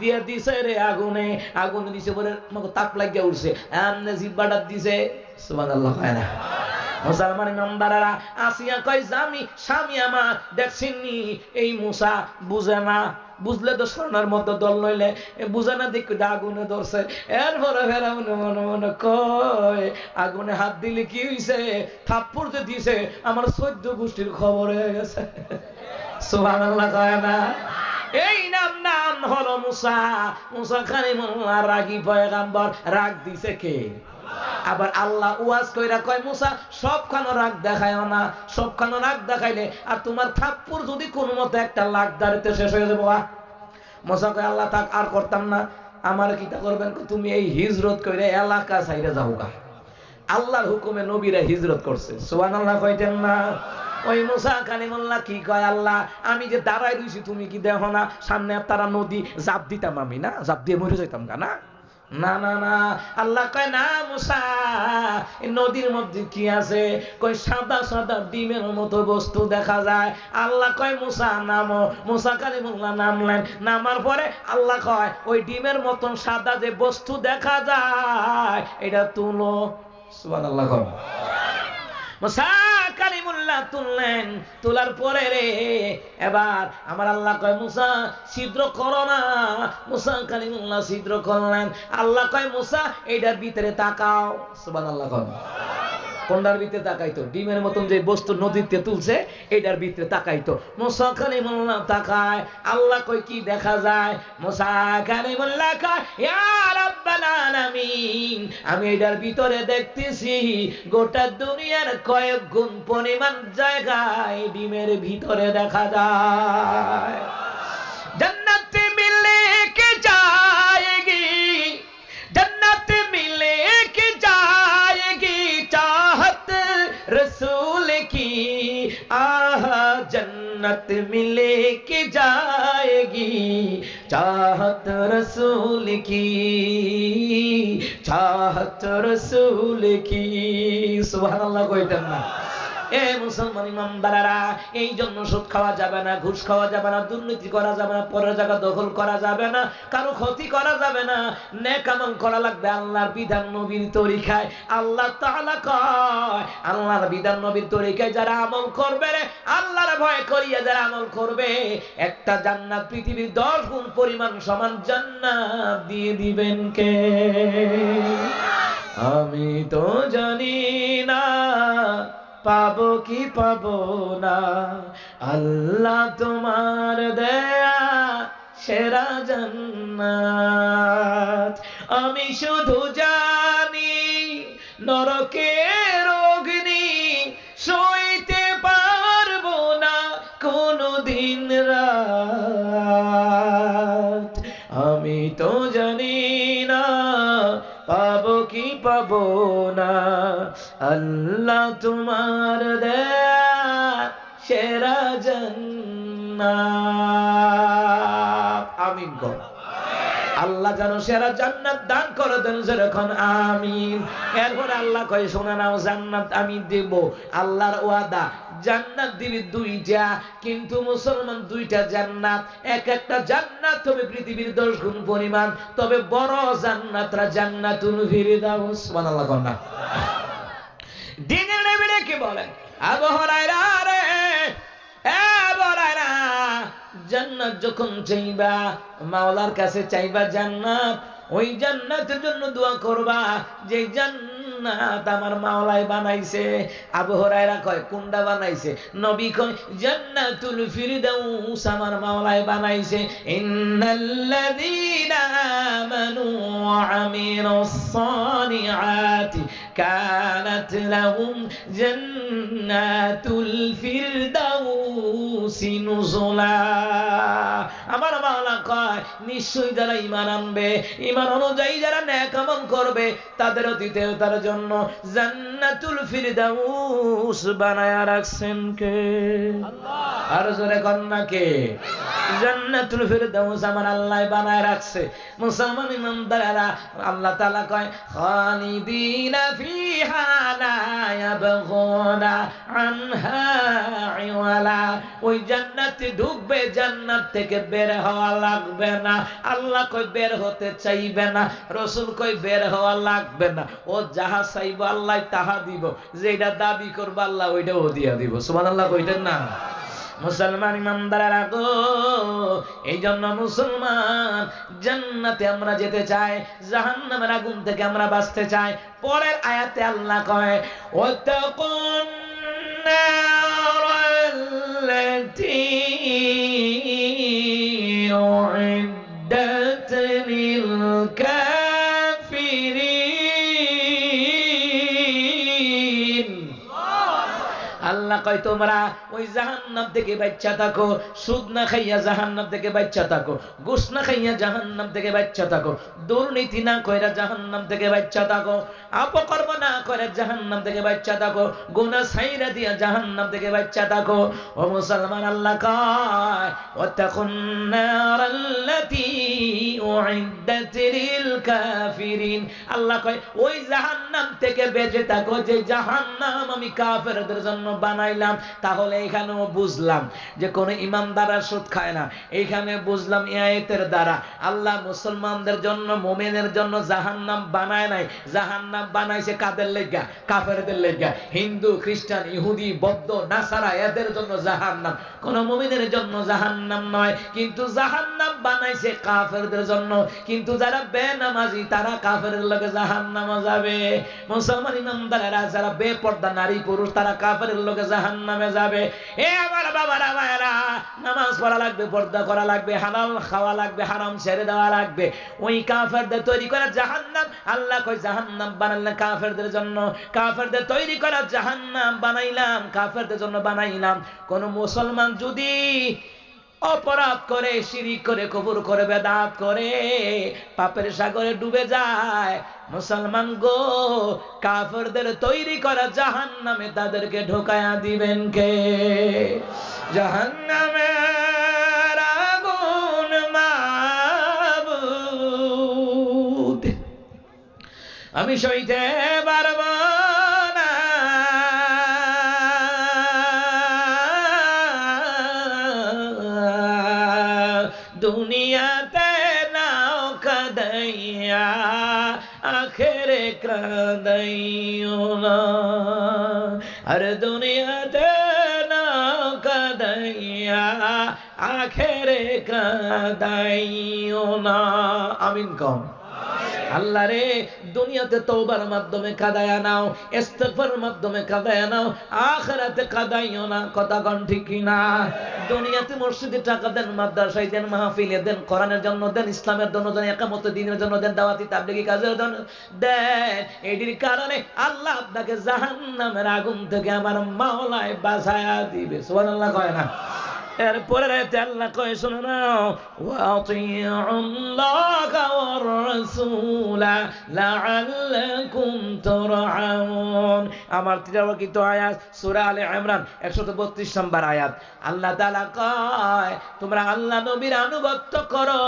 দিয়ে দিছে রে আগুনে। আগুনে দিছে বলে আমাকে তাপ লাগিয়া উঠছে, এমনি জিব্বাটা দিছে। সুবহানাল্লাহ কয় না? মুসলমান ইমানদারেরা আসিয়া কয়, জামি স্বামী আমার দেখছিনি এই মুসা বুঝে না, বুঝলে তো স্বর্ণের মধ্যে দল নইলে বুঝে না, দেখো আগুনে ধরছে। এরপরে ফেরাউন মনে মনে কয়, আগুনে হাত দিলে কি হইছে? থাপ্পড় যে দিছে আমার 14 গোষ্ঠীর খবর হয়ে গেছে। সুবহানাল্লাহ কয় না? এই নাম হলো মুসা। মুসা কালিমুল্লাহ রাগী পয়গম্বর। রাগ দিছে কে? আবার আল্লাহ ওয়াজ কইরা কয়, মুসা সবখানে রাগ দেখায়ও না, সবখানে রাগ দেখাইলে আর তোমার থাপ্পড় যদি কোন মতে একটা লাখ দাঁড়িতে শেষ হয়ে যাবো। মুসা কয়, আল্লাহ তাক আর করতাম না, আমার কি তা করবেন? তুমি এই হিজরত কইরে এলাকা ছাইরে যাও গা। আল্লাহর হুকুমে নবীরা হিজরত করছে। সুবহানাল্লাহ কইতেন না? ওই মুসা কালিমুল্লাহ কি কয়, আল্লাহ আমি যে দাঁড়াই রইছি তুমি কি দেখো না? সামনে তারা নদী, জাপ দিতাম আমি না, জাপ দিয়ে মরে যাইতাম গা না? না না না, আল্লাহ কয় না মুসা, নদীর মধ্যে কি আছে? কয় সাদা সাদা ডিমের মতো বস্তু দেখা যায়। আল্লাহ কয় মুসা নামো। মুসা কালিমুল্লাহ নামলেন। নামার পরে আল্লাহ কয়, ওই ডিমের মতন সাদা যে বস্তু দেখা যায় এটা তুলো। সুবহানাল্লাহ কয়। মুসা কালিমুল্লাহ তুললেন। তোলার পরে রে এবার আমার আল্লাহ কয়, মুসা ছিদ্র করো না। মুসা কালিমুল্লাহ ছিদ্র করলেন। আল্লাহ কয়, মুসা এইটার ভিতরে তাকাও। সুবহানাল্লাহ কয়। কোনটার ভিতরে তাকাইতো? ডিমের মতন যে বস্তু নদীতে তুলছে এটার ভিতরে তাকাইতো। মুসা কালিমুল্লাহ তাকায়। আল্লাহ কয়, কি দেখা যায়? মুসা কালিমুল্লাহ কয়, ইয়া রাব্বাল আলামিন, আমি এটার ভিতরে দেখতেছি গোটা দুনিয়ার কয়েক গুণ পরিমাণ জায়গায় ডিমের ভিতরে দেখা যায়। জান্নাত মিলে কে যায়গি, জান্নাত মিলে কে যায়গি, চাহত रसूल की आह जन्नत मिले के जाएगी, चाहत रसूल की, चाहत रसूल की। सुभान अल्लाह কইতেন না? এ মুসলমান ইমানদারেরা, এই জন্য সুদ খাওয়া যাবে না, ঘুষ খাওয়া যাবে না, দুর্নীতি করা যাবে না, পরের জায়গা দখল করা যাবে না, কারো ক্ষতি করা যাবে না, নেক আমল করা লাগবে আল্লাহর বিধান নবীর তরিকায়। আল্লাহ তাআলা কয়, আল্লাহর বিধান নবীর তরিকায় যারা আমল করবে রে, আল্লাহর ভয় করিয়া যারা আমল করবে, একটা জান্নাত পৃথিবীর 10 গুণ পরিমাণ সমান জান্নাত দিয়ে দিবেন কে? আমি তো জানি না পাবো কি পাবো না, আল্লাহ তোমার দেয়া সেরা জান্নাত। আমি শুধু জানি নরকের অগ্নি সইতে পারবো না কোনদিন রাত। আমি তো জানি না পাবো কি পাবো না, আল্লাহ তোমার দেয়া সেরা জান্নাত। আমিন গো। আল্লাহ যেন সেরা জান্নাত দান করে দেন, যেরকম আমিন। এরপরে আল্লাহ কয়, শোনা নাও, জান্নাত আমি দেব, আল্লাহর ওয়াদা। জান্নাত দিবি 2টা, কিন্তু মুসলমান 2টা জান্নাত। একটা জান্নাত হবে পৃথিবীর 10 গুণ পরিমাণ, তবে বড় জান্নাতরা জান্নাতুল ফিরদাউস। সুবহানাল্লাহ কন্না। দিনের নবী কি বলেন? আবু হুরায়রা রে, জান্নাত যখন চাইবা, মাওলার কাছে চাইবা জান্নাত, ওই জান্নাতের জন্য দোয়া করবা যে জান্নাত আমার মাওলাই বানাইছে। আবু হুরায়রা কয় কোনটা বানাইছে? নবী কয় জান্নাতুল ফিরদাউস আমার মাওলাই বানাইছে। ইন্নাল্লাযীনা আমানু ওয়া আমিলুস সালিহাতি কানাত লাহুম জান্নাতুল ফিরদাউসি নুজুলা। আমার মাওলা কয় নিশ্চয়ই যারা ঈমান আনবে, ঈমান অনুযায়ী যারা নেক আমল করবে, তাদের অতীতেও তার জন্য জান্নাতুল ফিরদাউস বানায়া রাখছেন কে? আল্লাহ। আর জোরে কন্যা কে? জান্নাতুল ফিরদাউস আমার আল্লাহ বানায় রাখছে। মুসলমান ইমানদাররা আল্লাহ তাআলা কয় খালিদিনা ফিহা লা ইয়াবগুনা আনহা ইওয়ালা। ওই জান্নাতে ঢুকবে, জান্নাত থেকে বের হওয়া লাগবে না। আল্লাহ কয় বের হতে চাইবে না, রাসূল কয় বের হওয়া লাগবে না। ও যাহা চাইবে আল্লাহ তাহা দিব, যেটা দাবি করবে আল্লাহ ওইটাও দিয়া দিব। সুবহানাল্লাহ কইতেন না? মুসলমান ইমানদাররা গো, এই জন্য মুসলমান জান্নাতে আমরা যেতে চাই, জাহান্নামের আগুন থেকে আমরা বাঁচতে চাই। পরের আয়াতে আল্লাহ কয় ওয়াতাকুন নারাল্লাতী উইদ্দাত লিল কাফিরিন। আল্লাহ কয় তোমরা ওই জাহান্নাম থেকে বাঁচা থাকো, সুদ না খাইয়া জাহান্নাম থেকে বাঁচা থাকো, ঘুষ না খাইয়া জাহান্নাম থেকে বাঁচা থাকো, দুর্নীতি না কইরা জাহান্নাম থেকে বাঁচা থাকো, অপকর্ম না করে জাহান্নাম থেকে বাঁচা থাকো, গুনাহ ছাইরা দিয়া জাহান্নাম থেকে বাঁচা থাকো। ও মুসলমান, আল্লাহ কয় ওয়াতাকুন নারাল্লাতী উইদ্দাত লিল কাফিরিন। আল্লাহ কয় ওই জাহান্নাম থেকে বেঁচে থাকো যে জাহান্নাম আমি কাফেরদের জন্য বানাইলাম। তাহলে এখানেও বুঝলাম যে কোন ইমানদাররা সুদ খায় না। এখানে বুঝলাম এই আয়াতের দ্বারা আল্লাহ মুসলমানদের জন্য, মুমিনের জন্য জাহান্নাম বানায় নাই। জাহান্নাম বানাইছে কাদের লাগা? কাফেরদের লাগা। হিন্দু, খ্রিস্টান, ইহুদি, বৌদ্ধ, নাসারা এদের জন্য জাহান্নাম, কোন মুমিনের জন্য জাহান্নাম নয়। কিন্তু জাহান্নাম বানাইছে কাফেরদের জন্য। কিন্তু যারা বেনামাজি তারা কাফেরের লগে জাহান্নামে যাবে। মুসলমান ইমানদাররা যারা বেপর্দা নারী পুরুষ তারা কাফেরের লগে জাহান্নামে যাবে। এ আমার বাবারা ভাইরা, নামাজ পড়া লাগবে, পর্দা করা লাগবে, হালাল খাওয়া লাগবে, হারাম ছেড়ে দেওয়া লাগবে। ওই কাফেরদের তৈরি করা জাহান্নাম, আল্লাহ কয় জাহান্নাম বানাইলাম কাফেরদের জন্য। কাফেরদের তৈরি করা জাহান্নাম বানাইলাম, কাফেরদের জন্য বানাইলাম। কোন মুসলমান যদি অপরাধ করে, শিরিক করে, কুফর করে, বেদাত করে, পাপের সাগরে ডুবে যায়, মুসলমান গো, কাফেরদের তৈরি করা জাহান্নামে তাদেরকে ঢোকায়া দিবেন কে? জাহান্নামের আগুন মাবুদ আমি সইতে পারব না। দুনিয়াতে নাও কাদাইয়া, আখেরে কাদাইও না। আর দুনিয়াতে নাও কাদাইয়া, আখেরে কাদাইও না। আমিন কম। আল্লাহ রে, দুনিয়াতে তওবার মাধ্যমে কাদায়া নাও, ইস্তিগফারের মাধ্যমে কাদায়া নাও, আখিরাতে কাদাইও না। কথা কোন ঠিক কিনা? দুনিয়াতে মসজিদে টাকা দেন, মাদ্রাসায় দেন, মাহফিলে দেন, কোরআনের জন্য দেন, ইসলামের জন্য দেন, ইকামত দ্বীনের জন্য দেন, দাওয়াতি তাবলীগী কাজের জন্য দেন। এটির কারণে আল্লাহ আপনাকে জাহান্নামের আগুন থেকে আমার মাওলায় বাঁচায়া দিবে। সুবহানাল্লাহ কয় না? এরপরে আল্লাহ কয় শোনো না, ওয়াতিউল্লাহা ওয়ার রাসূলা লাআল্লাকুম তুরহামুন। আমার তিলাওয়াতকৃত আয়াত সূরা আলে ইমরান 132 নম্বর আয়াত। আল্লাহ তাআলা কয় তোমরা আল্লাহ নবীর আনুগত্য করো,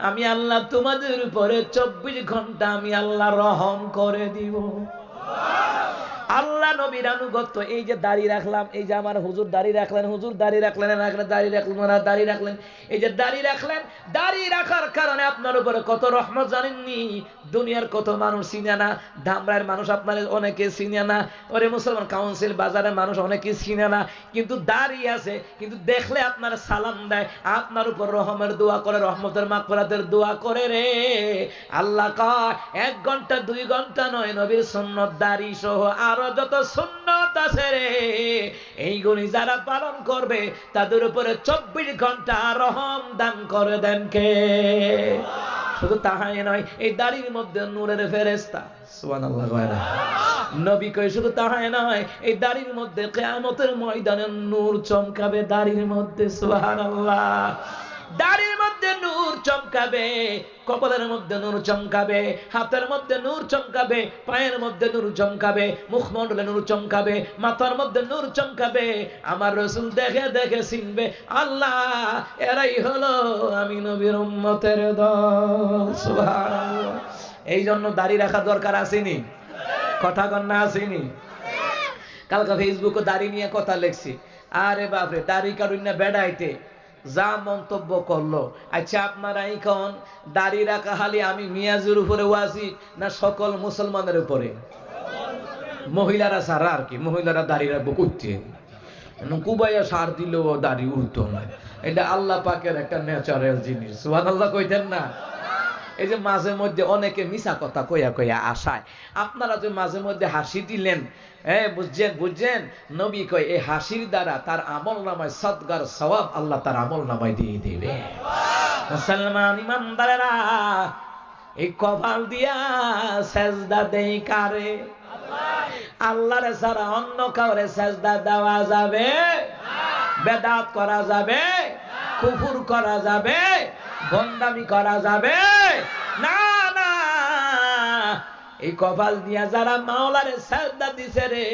আমি আল্লাহ তোমাদের উপরে 24 ঘন্টা আমি আল্লাহ রহম করে দিব। আল্লাহ নবীর আনুগত্য। এই যে দাড়ি রাখলাম, এই যে আমার হুজুর দাড়ি রাখলেন, হুজুর দাড়ি রাখলেন, দাড়ি রাখলেন, দাড়ি রাখলেন, এই যে দাড়ি রাখলেন, দাড়ি রাখার কারণে আপনার উপরে কত রহমত জানেননি? দুনিয়ার কত মানুষ চিনে না, ধামরার মানুষ আপনার অনেকে চিনে না, ওরে মুসলমান কাউন্সিল বাজারের মানুষ অনেকে চিনে না, কিন্তু দাড়ি আছে, কিন্তু দেখলে আপনার সালাম দেয়, আপনার উপর রহমের দোয়া করে, রহমতের মাগফিরাতের দোয়া করে রে। আল্লাহ কয় 1 ঘন্টা 2 ঘন্টা নয়, নবীর সুন্নাত দাড়ি সহ আরো যত সুন্নাত আছে রে, এইগুলি যারা পালন করবে তাদের উপরে 24 ঘন্টা রহম দান করে দেন কে? শুধু তাহাই নয়, এই দাড়ির মধ্যে নূরের ফেরেশতা। সুবহানাল্লাহ। নবী কয় শুধু তাহাই নয়, এই দাড়ির মধ্যে কিয়ামতের ময়দানে নূর চমকাবে দাড়ির মধ্যে। সুবহানাল্লাহ। দাড়ির মধ্যে নূর চমকাবে, কপালের মধ্যে নূর চমকাবে, হাতের মধ্যে নূর চমকাবে, পায়ের মধ্যে নূর চমকাবে, মুখমণ্ডলে নূর চমকাবে, মাথার মধ্যে নূর চমকাবে। আমার রাসূল দেখে দেখে চিনবে, আল্লাহ এরাই হলো আমি নবীর উম্মতের দল। সুবহানাল্লাহ। এই জন্য দাড়ি রাখা দরকার আসেনি? কথা কন্যা আসেনি? কালকে ফেসবুকে দাড়ি নিয়ে কথা লিখছি, আরে বাপরে দাড়ি কাটুন না বেড়াইতে যা মন্তব্য করলো। আচ্ছা আপনারা এখন দাড়ি রাখা হালি আমি মিয়াজের উপরে ওয়াজিব না সকল মুসলমানের উপরে? মহিলারা সারা আর কি, মহিলারা দাড়ি রাখবো করতে, কুবাইয়া সার দিলেও দাড়ি উঠতো না। এটা আল্লাহ পাকের একটা ন্যাচারাল জিনিস। সুবহানাল্লাহ কইতেন না? এই যে মাঝে মধ্যে অনেকে মিছা কথা কইয়া কইয়া আসায়, আপনারা যে মাঝে মধ্যে হাসি দিলেন, বুঝছেন নবী কয় এই হাসির দ্বারা তার আমল নামায় সদগার সওয়াব আল্লাহ তার আমল নামায় দিয়ে দিবে। মুসলমান ইমানদারেরা, এই কপাল দিয়া সেজদা দেই কারে? আল্লাহরে ছাড়া অন্য কাউরে সেজদা দেওয়া যাবে? বেদাত করা যাবে? কুফর করা যাবে? বন্দামি করা যাবে না? না, এই কপাল দিয়া যারা মাওলারে সাজদা দিছে রে,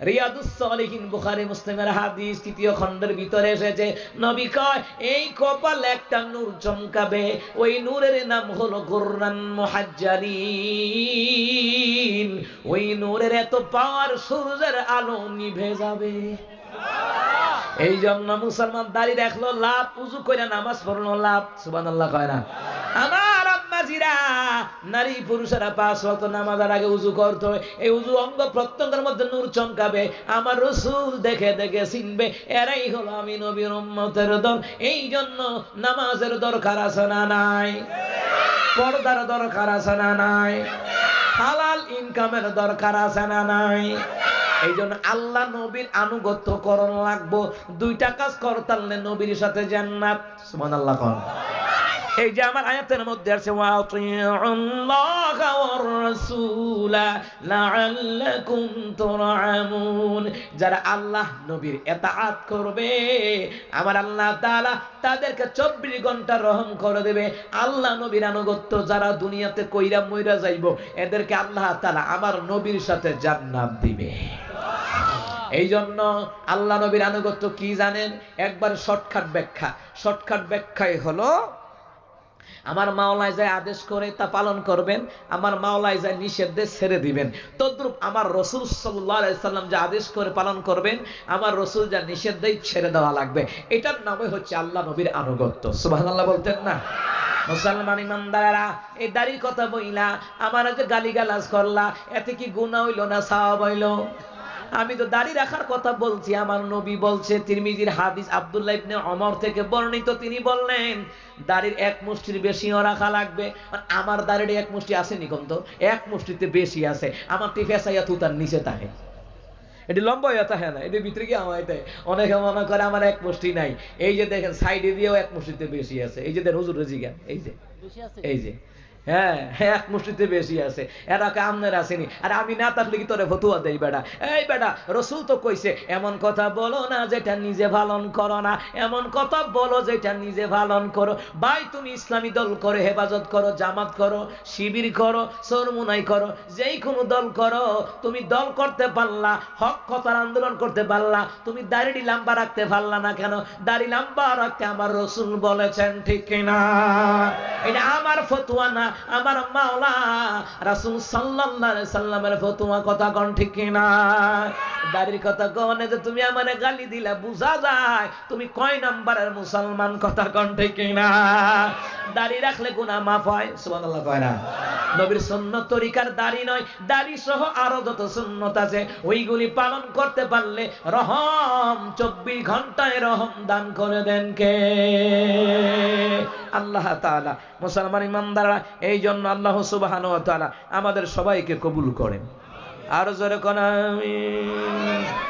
রিয়াদুস সালিহিন বুখারী মুসলিমের হাদিস 3য় খণ্ডের ভিতরে এসেছে, নবী কয় এই কপাল একটা নূর চমকাবে, ওই নূরের নাম হলো কুরআন মুহাজ্জালিন। ওই নূরের এত পাওয়ার সূর্যের আলো নিভে যাবে। এই জন্য মুসলমান দাড়ি রাখলো লাভ, উযু করে নামাজ পড়লো লাভ। সুবহানাল্লাহ কয় না? আমার আম্মাজিরা, নারী পুরুষেরা 5 ওয়াক্ত নামাজের আগে উযু করতে হয়, এই উযু অঙ্গ প্রত্যঙ্গের মধ্যে নূর চমকাবে। আমার রাসূল দেখে দেখে চিনবে এরাই হলো আমি নবীর উম্মতের দল। এই জন্য নামাজের দরকার আছে না নাই? পর্দার দরকার আছে না নাই? হালাল ইনকামের দরকার আছে না নাই? এই জন্য আল্লাহ নবীর আনুগত্য করণ লাগবো। 2টা কাজ করতালে নবীর সাথে জান্নাত। সুবহানাল্লাহ কোন? এই যে আমার আয়াতের মধ্যে আছে ওয়াতিউল্লাহা ওয়ার রাসূলা লাআল্লাকুম তুরহামুন, যারা আল্লাহ নবীর ইতাআত করবে আমার আল্লাহ তাআলা তাদেরকে 24 ঘন্টা রহম করে দেবে। আল্লাহ নবীর আনুগত্য যারা দুনিয়াতে কইরা মইরা যাইবো এদেরকে আল্লাহ তাআলা আমার নবীর সাথে জান্নাত দিবে। এই জন্য আল্লাহ নবীর আনুগত্য কি জানেন? একবার শর্টকাট ব্যাখ্যাই হলো আমার মাওলায় যা আদেশ করে তা পালন করবেন, আমার মাওলায় যা নিষেধ দেয় ছেড়ে দিবেন। তদ্রূপ আমার রাসূল সাল্লাল্লাহু আলাইহি সাল্লাম যা আদেশ করে পালন করবেন, আমার রাসূল যা নিষেধ দেয় ছেড়ে দেওয়া লাগবে। এটার নামই হচ্ছে আল্লাহ নবীর আনুগত্য। সুবহানাল্লাহ বলতেন না? মুসলমান ইমানদারেরা, এই দাড়ির কথা বইলা আমার যে গালিগালাজ করলা, এতে কি গুনাহ হইল না সওয়াব হইল? আমি তো দাড়ি রাখার কথা বলছি। আমার নবী বলছে, তিরমিজির হাদিস আব্দুল্লাহ ইবনে ওমর থেকে বর্ণিত, তিনি বললেন দাড়ির 1 মুষ্টির বেশিও রাখা লাগবে। আমার দাড়ির 1 মুষ্টি আছে নি কম? তো 1 মুষ্টিতে বেশি আছে। আমার টিফেসাইয়া তুতার নিচে থাকে, এটি লম্বা হয়ে থাকে না, এটি ভিতরে গিয়ে আমার এটাই অনেকে মনে করে আমার 1 মুষ্টি নাই। এই যে দেখেন সাইডে দিয়েও 1 মুষ্টিতে বেশি আছে। এই যে দেখেন হুজুর জিগান, এই যে হ্যাঁ 1 মুষ্টিতে বেশি আছে। এরা আমনের আসেনি, আর আমি না থাকলে কি তোরে ফতুয়া দেই বেটা? এই বেটা, রাসূল তো কইছে এমন কথা বলো না যেটা নিজে পালন করো না, এমন কথা বলো যেটা নিজে পালন করো। ভাই তুমি ইসলামী দল করো, হেফাজত করো, জামাত করো, শিবির করো, সরমুনাই করো, যেই কোনো দল করো, তুমি দল করতে পারলা, হক কথার আন্দোলন করতে পারলা, তুমি দাড়ি লম্বা রাখতে পারলা না কেন? দাড়ি লম্বা রাখতে আমার রাসূল বলেছেন, ঠিক কিনা? এটা আমার ফতোয়া না, আমার মাওলা রাসূল সাল্লাল্লাহু আলাইহি সাল্লামের ফতোয়া কথা কোন ঠিক কিনা? দাড়ির কথা কোনে যে তুমি আমারে গালি দিলা, বুঝা যায় তুমি কয় নাম্বারের মুসলমান, কথা কোন ঠিক কিনা? দাড়ি রাখলে গুনাহ maaf হয়, সুবহানাল্লাহ কয় না? নবীর সুন্নত তরিকার দাড়ি নয়, দাড়ি সহ আরো যত সুন্নত আছে ওইগুলি পালন করতে পারলে রহম 24 ঘন্টায় রহম দান করে দেন কে? আল্লাহ তাআলা। মুসলমান ইমানদাররা, এই জন্য আল্লাহ সুবহানাহু ওয়া তাআলা আমাদের সবাইকে কবুল করেন। আর জোরে কোন আমিন।